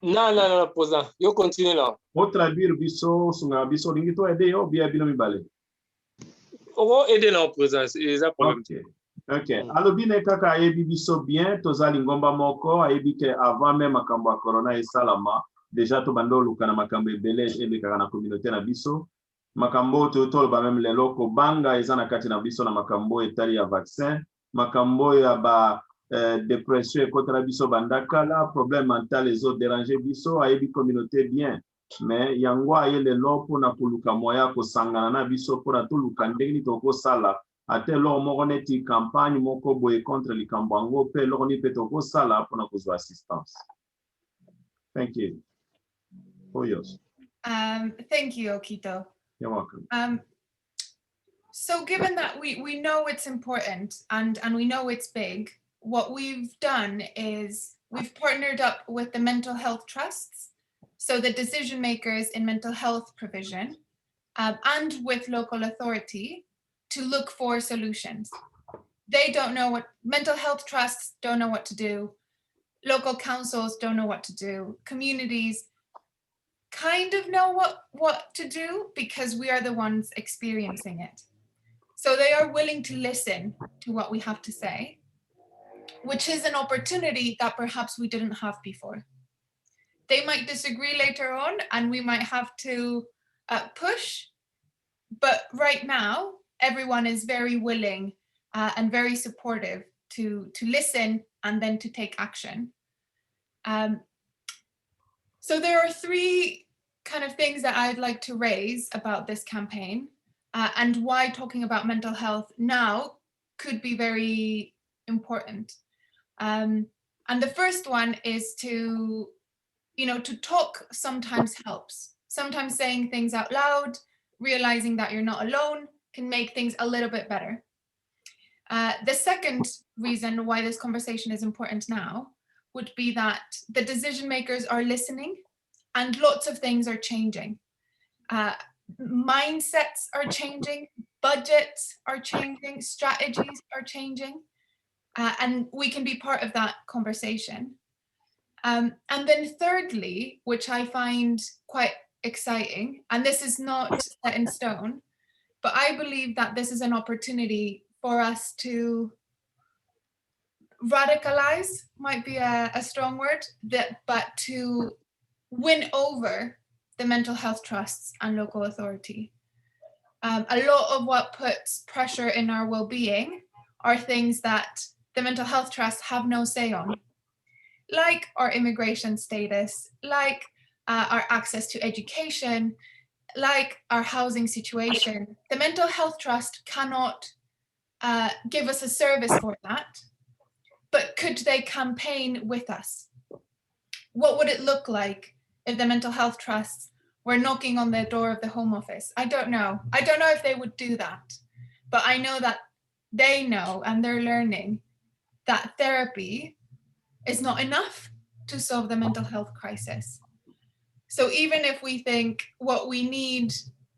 Non, président. Yo continue là. O traduire biso sunga biso lingi to aider yo bien bino mibale. On aider là président, c'est ça problème. Okay. Alobi ne kaka ayebi biso bien tozali ngomba moko ayebi ke avant même makambo ya corona esalama déjà to bando luka na makambo ebele ebekaka na communauté na biso makambo to toloba même lelo ko banga eza na kati na biso na makambo etali ya vaccin makambo ya ba dépression ekotala biso bandakala problème mental ezo déranger biso ayebi communauté bien mais yango aye lelo mpona koluka moya kosangana na biso mpona toluka ndenge nini tokosala ate loko moko neti campagne moko boye contre likambo yango mpe loko nini mpe tokosala mpona kozwa assistance. Thank you. Oh, yes. Thank you, Okito. You're welcome. So given that we know it's important and we know it's big, what we've done is we've partnered up with the mental health trusts, so the decision makers in mental health provision, and with local authority to look for solutions. They don't know what, mental health trusts don't know what to do, local councils don't know what to do, communities kind of know what to do because we are the ones experiencing it. So they are willing to listen to what we have to say, which is an opportunity that perhaps we didn't have before. They might disagree later on and we might have to push, but right now, everyone is very willing and very supportive to listen and then to take action. So there are three kind of things that I'd like to raise about this campaign and why talking about mental health now could be very important. And the first one is to talk sometimes helps. Sometimes saying things out loud, realizing that you're not alone can make things a little bit better. The second reason why this conversation is important now would be that the decision makers are listening and lots of things are changing. Mindsets are changing, budgets are changing, strategies are changing, and we can be part of that conversation. And then thirdly, which I find quite exciting, and this is not set in stone, but I believe that this is an opportunity for us to radicalize might be a strong word, but to win over the mental health trusts and local authority. A lot of what puts pressure in our well-being are things that the mental health trusts have no say on, like our immigration status, like our access to education, like our housing situation. The mental health trust cannot give us a service for that, but could they campaign with us? What would it look like if the mental health trusts were knocking on the door of the Home Office? I don't know. I don't know if they would do that, but I know that they know and they're learning that therapy is not enough to solve the mental health crisis. So even if we think what we need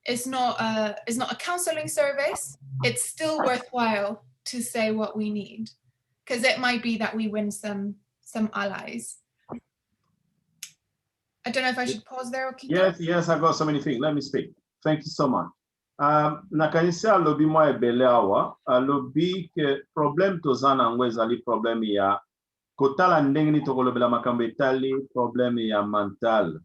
is not a counseling service, it's still worthwhile to say what we need, because it might be that we win some allies. I don't know if I should pause there, Okito. Yes, I got so many things. Let me speak. Thank you so much. Nakanisa alobi mwa ebele awa, alobi ke problem tozana ngwezali problem ya kotala ndenge ni tokolobela makambo etali problem ya mental,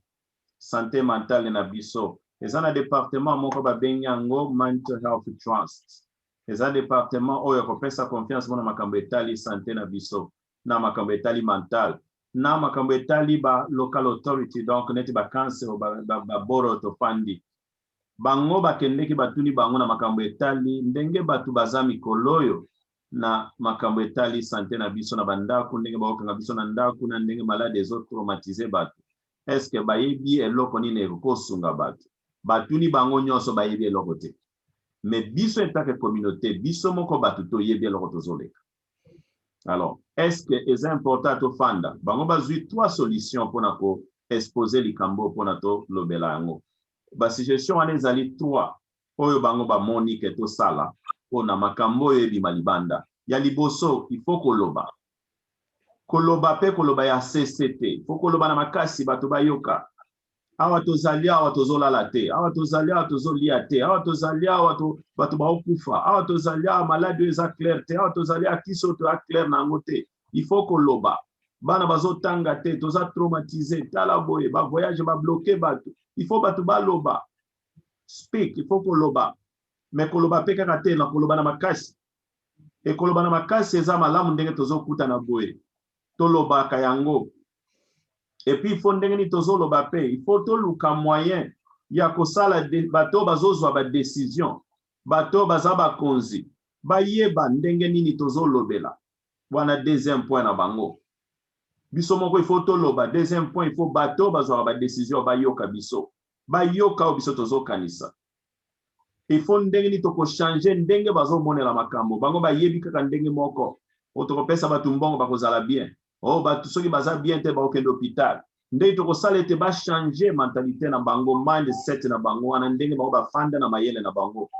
santé mentale na biso. Eza na département moko babengi yango mental health trust. Eza département oyo kopesa confiance mona makambo etali santé na biso, na makambo etali mental. Na makambo etali ba local authority, donc neti ba council ba boro to fandi. Bango bakendeki batuni bango na makambo etali ndenge batu baza mikoloyo na makambo etali santé na biso na bandako, ndenge bakokanga biso na ndako na ndenge malade ezo traumatiser batu. Est-ce que bayebi eloko nini ekosunga batu? Batuni bango nyonso bayebi eloko te. Mais biso en tant que communauté, biso moko batu to yebi eloko tozoleka. Alors, est-ce que c'est important to fanda? Bango bazui 3 solutions pour nako exposer likambo pour nato lobela yango. Ba suggestion ane zali 3 oyo bango ba moni ke to sala pona makambo yebi malibanda. Ya liboso il faut koloba. Koloba pe koloba ya CCT. Faut koloba na makasi bato bayoka. Awa tozali awa tozolala te, awa tozali awa tozolia te, awa tozali awa bato baokufa, awa tozali awa malade eza clair te, awa tozali akiso to a clair na ngo te. Il faut koloba. Bana bazotanga te, toza traumatisé, tala boye, ba voyage ba bloqué bato. Il faut bato baloba. Speak, il faut koloba. Mais koloba pe kaka te na koloba na makasi. E koloba na makasi eza malamu ndenge tozokuta na boye. Toloba kayango. Et puis il faut ndenge ni tozoloba pe, il faut toluka moyen ya kosala bato bazozwa ba décision, bato bazaba konzi, bayeba ndenge nini tozolobela. Wana deuxième point na bango. Biso moko il faut toloba, deuxième point il faut bato bazwa ba décision bayoka biso. Bayoka biso tozokanisa. Il faut ndenge ni toko changer ndenge bazomonela makambo. Bango bayebi kaka ndenge moko. Otokopesa batu mbongo bakozala bien. Oh, batu soki baza bien te ba okende hôpital. Ndenge toko sala te ba changer mentalité na bango, mindset na bango, wana ndenge bango ba fanda na mayele na bango.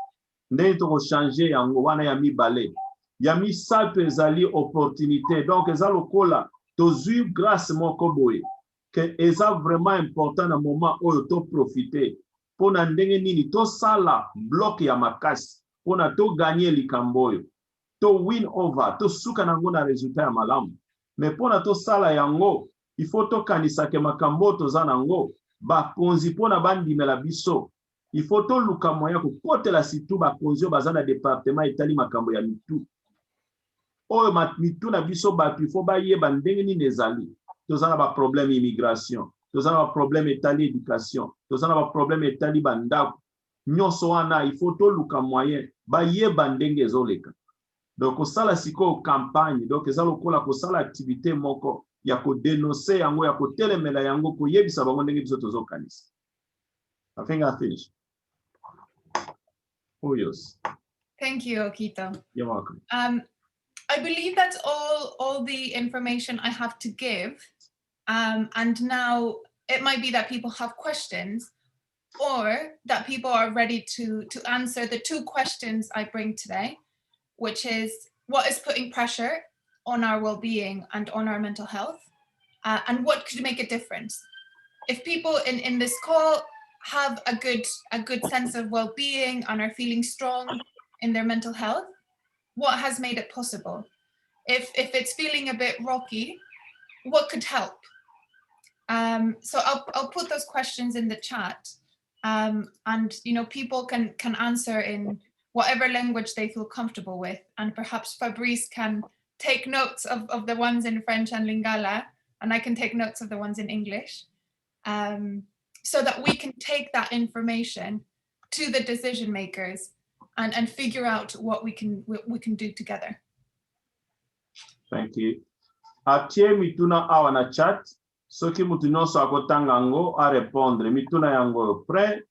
Ndenge toko changer yango wana ya mibale. Ya misato ezali opportunité. Donc eza lokola tozui grâce moko boye. Que eza vraiment important na moment oyo to profiter. Pona ndenge nini to sala bloc ya makasi. Pona to gagner likambo oyo. To win over, to suka nango na résultat ya malamu. Mais pour na to sala yango, il faut to kanisa ke makambo toza nango, ba konzi pona bandimela biso. Il faut to luka moya ko potela situ ba konzi baza na département etali makambo ya mitu. Oyo mitu na biso ba il faut ba yeba ndenge ni nezali. Toza na ba problème immigration, toza na ba problème etali éducation, toza na ba problème etali bandako. Nyonso wana il faut to luka moyen ba yeba ndenge ezoleka. Donc, kosala siko campagne, donc eza lokola kosala activité moko ya ko dénoncer yango ya ko telemela yango ko yebisa bango ndenge biso tozokanisa. I think I finished. Oh yes. Thank you, Okito. You're welcome. I believe that's all the information I have to give. And now it might be that people have questions or that people are ready to answer the 2 questions I bring today, which is what is putting pressure on our well-being and on our mental health, and what could make a difference. If people in this call have a good sense of well-being and are feeling strong in their mental health, what has made it possible? if it's feeling a bit rocky, what could help? So I'll put those questions in the chat, and people can answer in whatever language they feel comfortable with, and perhaps Fabrice can take notes of the ones in French and Lingala, and I can take notes of the ones in English, so that we can take that information to the decision makers and figure out what we can do together. Thank you. Atie mituna awa na chat, soki mutu nyonso akotanga yango a répondre. Mituna yango près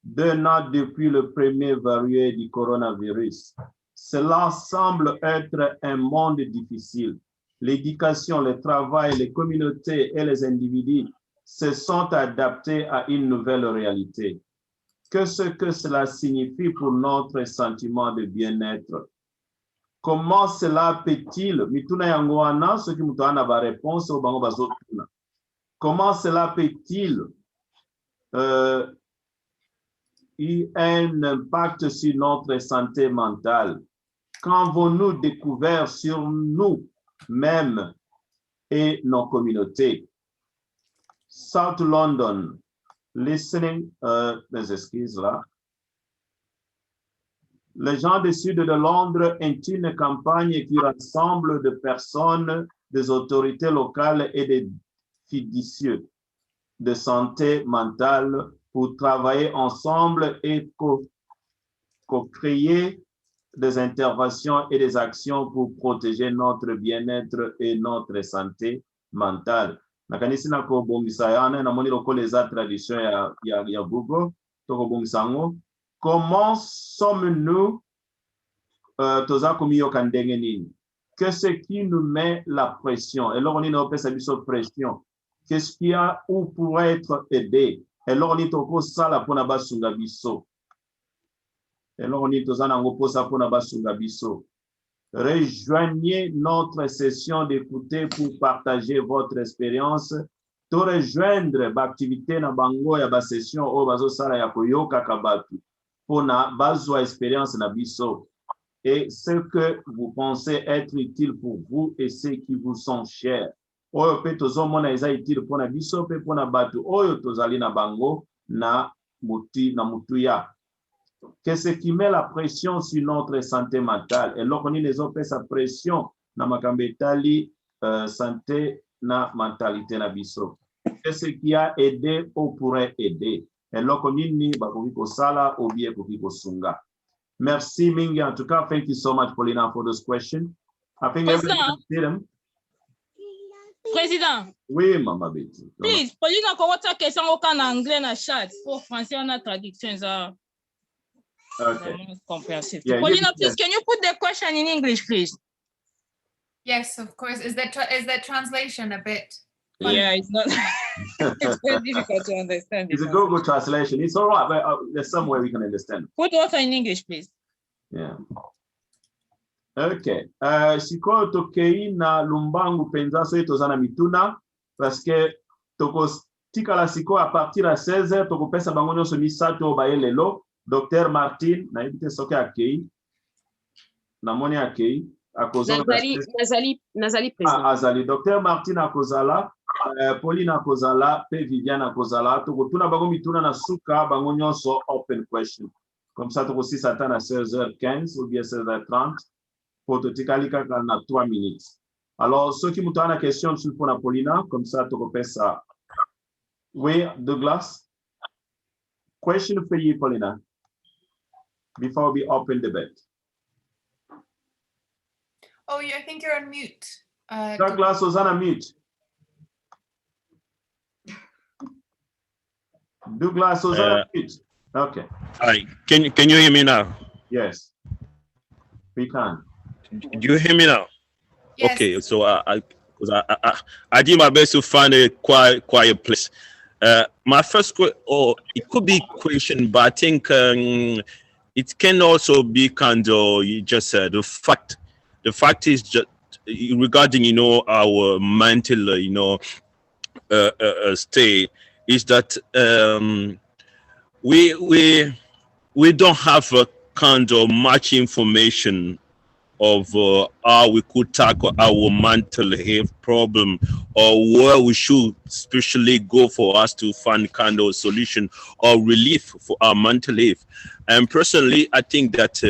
d'un an depuis le premier variant du coronavirus. Cela semble être un monde difficile. L'éducation, le travail, les communautés et les individus se sont adaptés à une nouvelle réalité. Qu'est-ce que cela signifie pour notre sentiment de bien-être? Comment cela peut-il, mituna yango wana, soki mutu ana ba réponse au bango bazotuna. Comment cela peut-il un impact sur notre santé mentale? Qu'avons-nous découvert sur nous-mêmes et nos communautés? South London, listening, les excuses là. Les gens du sud de Londres ont une campagne qui rassemble des personnes, des autorités locales et des fiduciaires de santé mentale pour travailler ensemble et co-créer des interventions et des actions pour protéger notre bien-être et notre santé mentale. Nakanisi na ko bongisa yana na moni loko les traditions ya Google to ko bongisango. Comment sommes-nous toza komiyo kandenge nini? Qu'est-ce qui nous met la pression? Et là on est dans une pression. Qu'est-ce qu'il y a où pour être aidé? Et là on est au sala pona basunga biso. Et là on est toza nango posa pona basunga biso. Rejoignez notre session d'écouter pour partager votre expérience. To rejoindre l'activité na bango ya ba session o bazo sala ya koyoka kabatu. Pona bazwa expérience na biso. Et ce que vous pensez être utile pour vous et ceux qui vous sont chers. Oyo pe tozomona eza utile pona biso pe pona batu oyo tozali na bango na mutuya. Qu'est-ce qui met la pression sur notre santé mentale? Et lorsqu'on y les opère sa pression na makambetali santé na mentalité na biso. Qu'est-ce qui a aidé ou pourrait aider? Et lorsqu'on y ni bakuviko sala ou bien kuviko sunga. Merci Mingi. En tout cas, thank you so much, Paulina, for this question. I think everyone see them. Président. Oui, Maman Betty. Please, Paulina, comment tu as question en anglais na chat? Pour français, on a traduction ça. Okay. Yeah, Paulina, please, can you put the question in English, please? Yes, of course. Is that translation a bit funny? Yeah, it's not. It's very difficult to understand. It's a Google translation. It's all right, but there's some way we can understand. Put also in English, please. Yeah. Okay. Siko tokei na lumbangu penza so tozana mituna parce que toko tika la siko à partir à 16h toko pesa bango nyonso misato baelelo. Dr. Martin, na ibite soke akei. Na moni akei. Nazali présent. Azali. Dr. Martin akozala, Pauline akozala, pe Viviane akozala. Toko tuna bango mituna na suka bango nyonso open question. Comme ça, toko si satan à 16h15 ou bien 16h30. Pour te tikalika na 3 minutes. Alors, ceux qui m'ont une question sur la Paulina, comme ça, toko pesa. Oui, Douglas. Question for you, Paulina. Before we open the debate. Oh, I think you're on mute. Douglas was on mute. Douglas was on mute. Okay. Hi. Can you hear me now? Yes. We can. Do you hear me now? Yes. Okay. So I did my best to find a quiet place. My first question, it could be question, but I think it can also be kind of just the fact. The fact is just regarding our mental state is that we don't have a kind of much information of how we could tackle our mental health problem, or where we should especially go for us to find kind of solution or relief for our mental health. And personally, I think that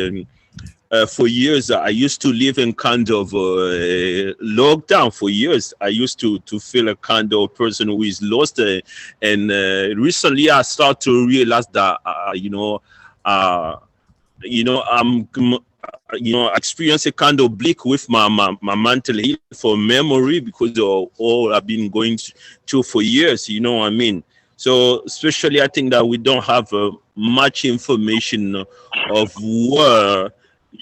for years I used to live in kind of lockdown. For years I used to feel a kind of person who is lost, and recently I start to realize that I experience a kind of bleak with my mental health for memory, because of all I've been going through for years, you know what I mean? So especially I think that we don't have much information of where,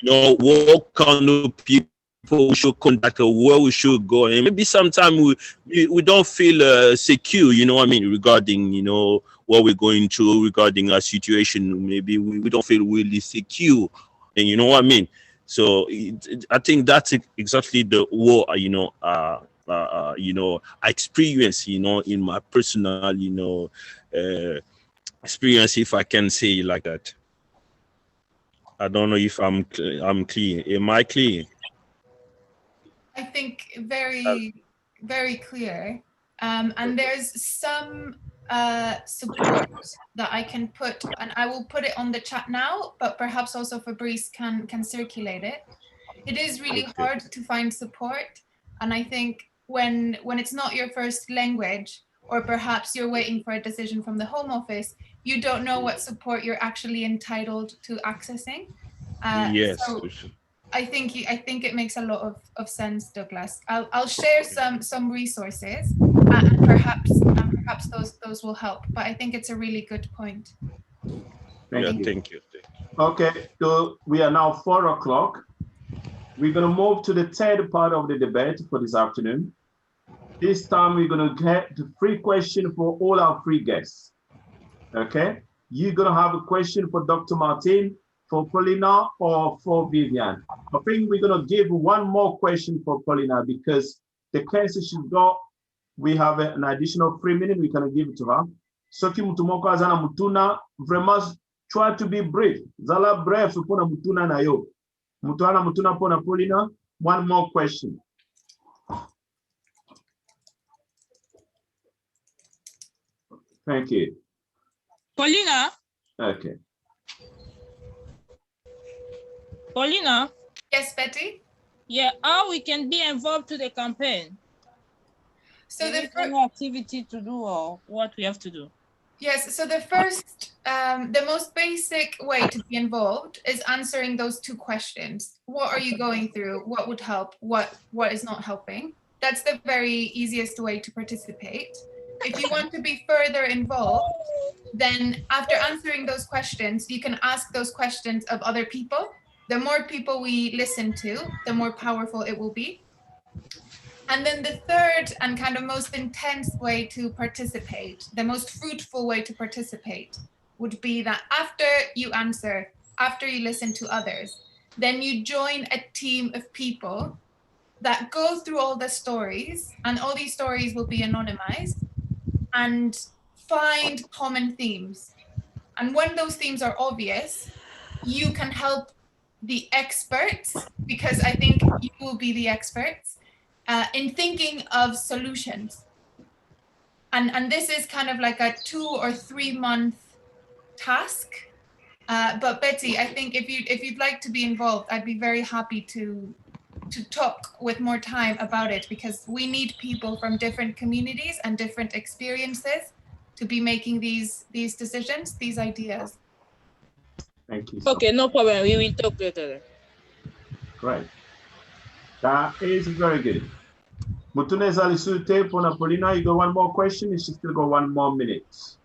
what kind of people we should contact or where we should go. And maybe sometimes we don't feel secure, you know what I mean, regarding, what we're going through, regarding our situation. Maybe we don't feel really secure. And you know what I mean? So I think that's exactly the what I experience, in my personal, experience, if I can say it like that. I don't know if I'm clear. Am I clear? I think very, very clear. And there's some support that I can put, and I will put it on the chat now, but perhaps also Fabrice can circulate it. It is really hard to find support, and I think when it's not your first language, or perhaps you're waiting for a decision from the Home Office, you don't know what support you're actually entitled to accessing. Yes. So I think it makes a lot of sense, Douglas. I'll share some resources, and perhaps those will help. But I think it's a really good point. Thank you. Okay, so we are now 4 o'clock. We're going to move to the third part of the debate for this afternoon. This time we're going to get the free question for all our free guests. Okay, you're going to have a question for Dr. Martin, for Paulina, or for Vivian. I think we're going to give one more question for Paulina, because the cases she's got, we have an additional 3 minutes, we can give it to her. Soki mutumoko azana mutuna, vraiment try to be brief. Zala bref pona mutuna na yo. Mutuana mutuna pona Paulina, one more question. Thank you. Paulina. Okay. Paulina. Yes, Betty? Yeah, how we can be involved to the campaign? So the activity to do, or what we have to do? Yes, so the first, the most basic way to be involved is answering those 2 questions. What are you going through? What would help? What is not helping? That's the very easiest way to participate. If you want to be further involved, then after answering those questions, you can ask those questions of other people. The more people we listen to, the more powerful it will be. And then the third and kind of most intense way to participate, the most fruitful way to participate, would be that after you answer, after you listen to others, then you join a team of people that go through all the stories, and all these stories will be anonymized, and find common themes. And when those themes are obvious, you can help the experts, because I think you will be the experts, in thinking of solutions. And this is kind of like a 2 or 3 month task. But Betty, I think if you'd like to be involved, I'd be very happy to talk with more time about it, because we need people from different communities and different experiences to be making these decisions, these ideas. Thank you. Okay, no problem. We will talk later. Great. That is very good. Mutune Zalisute Pona Paulina, you got one more question? You should still got 1 more minute.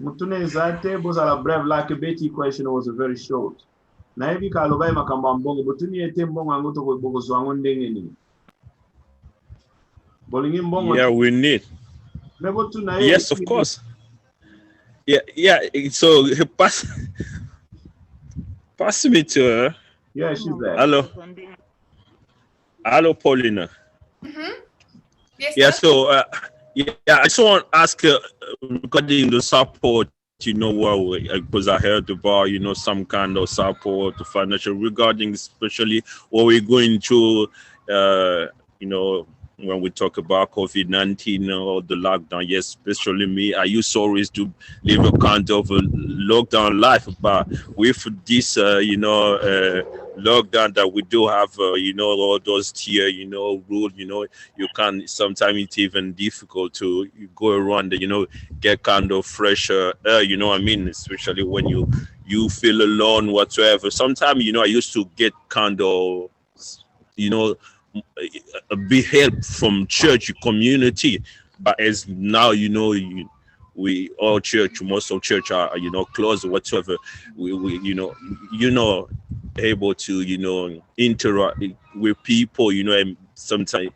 Mutune Zate was a brave like a Betty question was very short. Naibi Kalobai Makambongo, Butuni Tembong and go to Bogoswang Ding. Yeah, we need. Yes, of course. Yeah. So pass me to her. Yeah, she's there. Hello, Paulina. Mm-hmm. Yes. Yeah. So I just want to ask regarding the support you know what, because I heard about, you know, some kind of support financial regarding, especially what we're going through, you know, when we talk about COVID-19 or the lockdown. Yes, especially me, I used always to live a kind of a lockdown life, but with this, you know, lockdown that we do have, you know, all those tier, you know, rule, you know, you can, sometimes it's even difficult to go around, you know, get kind of fresh air, you know what I mean, especially when you feel alone whatsoever. Sometimes, you know, I used to get kind of, you know, a big help from church community, but as now, you know, we all church, most of church are, you know, closed whatsoever. We you know, able to, you know, interact with people, you know, and sometimes,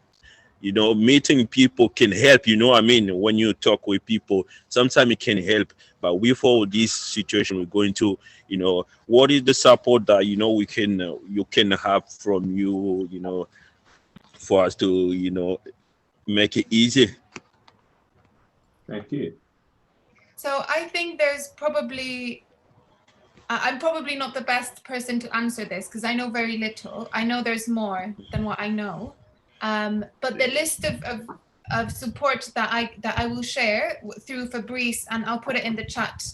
you know, meeting people can help, you know what I mean? When you talk with people, sometimes it can help. But with all this situation we're going to, you know, what is the support that, you know, you can have from you, you know, for us to, you know, make it easy? Thank you. So I think there's probably, I'm probably not the best person to answer this because I know very little. I know there's more than what I know. But the list of support that I will share through Fabrice, and I'll put it in the chat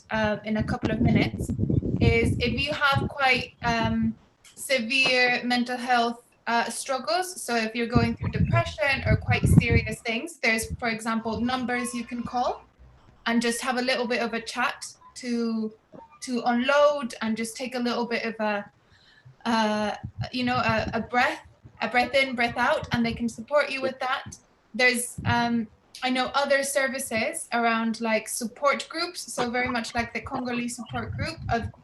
in a couple of minutes, is if you have quite severe mental health struggles, so if you're going through depression or quite serious things, there's, for example, numbers you can call and just have a little bit of a chat to unload and just take a little bit of a you know, a breath in, breath out, and they can support you with that. There's I know other services around like support groups, so very much like the Congolese support group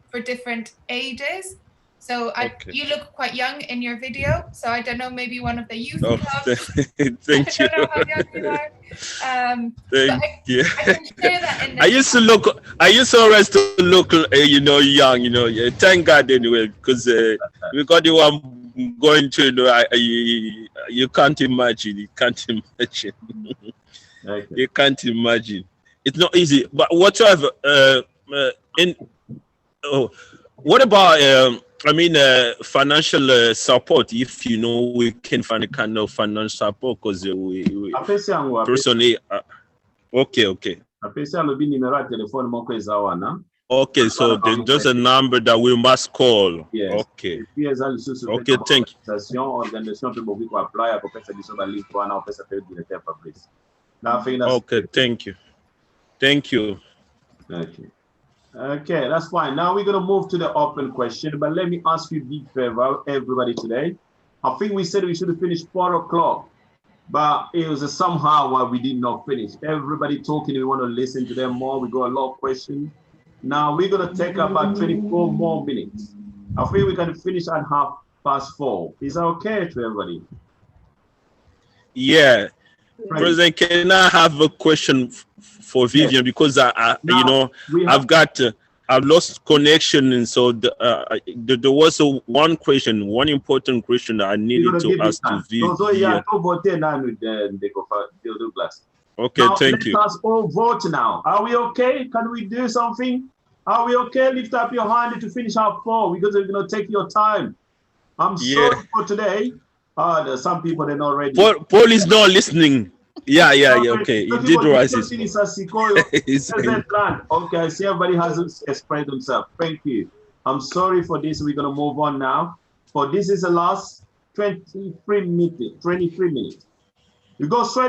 for different ages. So you look quite young in your video, so I don't know, maybe one of the youth clubs. Thank you. I don't know how young you are. Thank you. I can share that in the I used always to look, you know, young, you know. Yeah, thank God anyway, because we got the one going to, you know, you can't imagine. You can't imagine. Okay. You can't imagine. It's not easy. But whatever. What about? I mean, financial support. If you know, we can find a kind of financial support because we personally. Okay. Okay, so there's just a number that we must call. Yes. Okay. Okay, thank you. Okay, thank you. Thank you. Okay. Okay, that's fine. Now we're going to move to the open question, but let me ask you a big favor, everybody today. I think we said we should have finished 4 o'clock, but it was somehow why we did not finish. Everybody talking, we want to listen to them more. We got a lot of questions. Now we're going to take about 24 more minutes. I think we can finish at 4:30. Is that okay to everybody? Yeah. President, can I have a question for Vivian? Yes. Because now, you know, I've lost connection, and so there was one question, one important question that I needed to ask to Vivian. Okay, now, thank you. Let us all vote now. Are we okay? Can we do something? Are we okay? Lift up your hand to finish our 4 because we're going to take your time. I'm sorry for today. There's some people they're not ready. Paul is not listening. Yeah, okay. You did right. Okay, I see everybody has expressed themselves. Thank you. I'm sorry for this. We're going to move on now. For this is the last 23 minutes. We go straight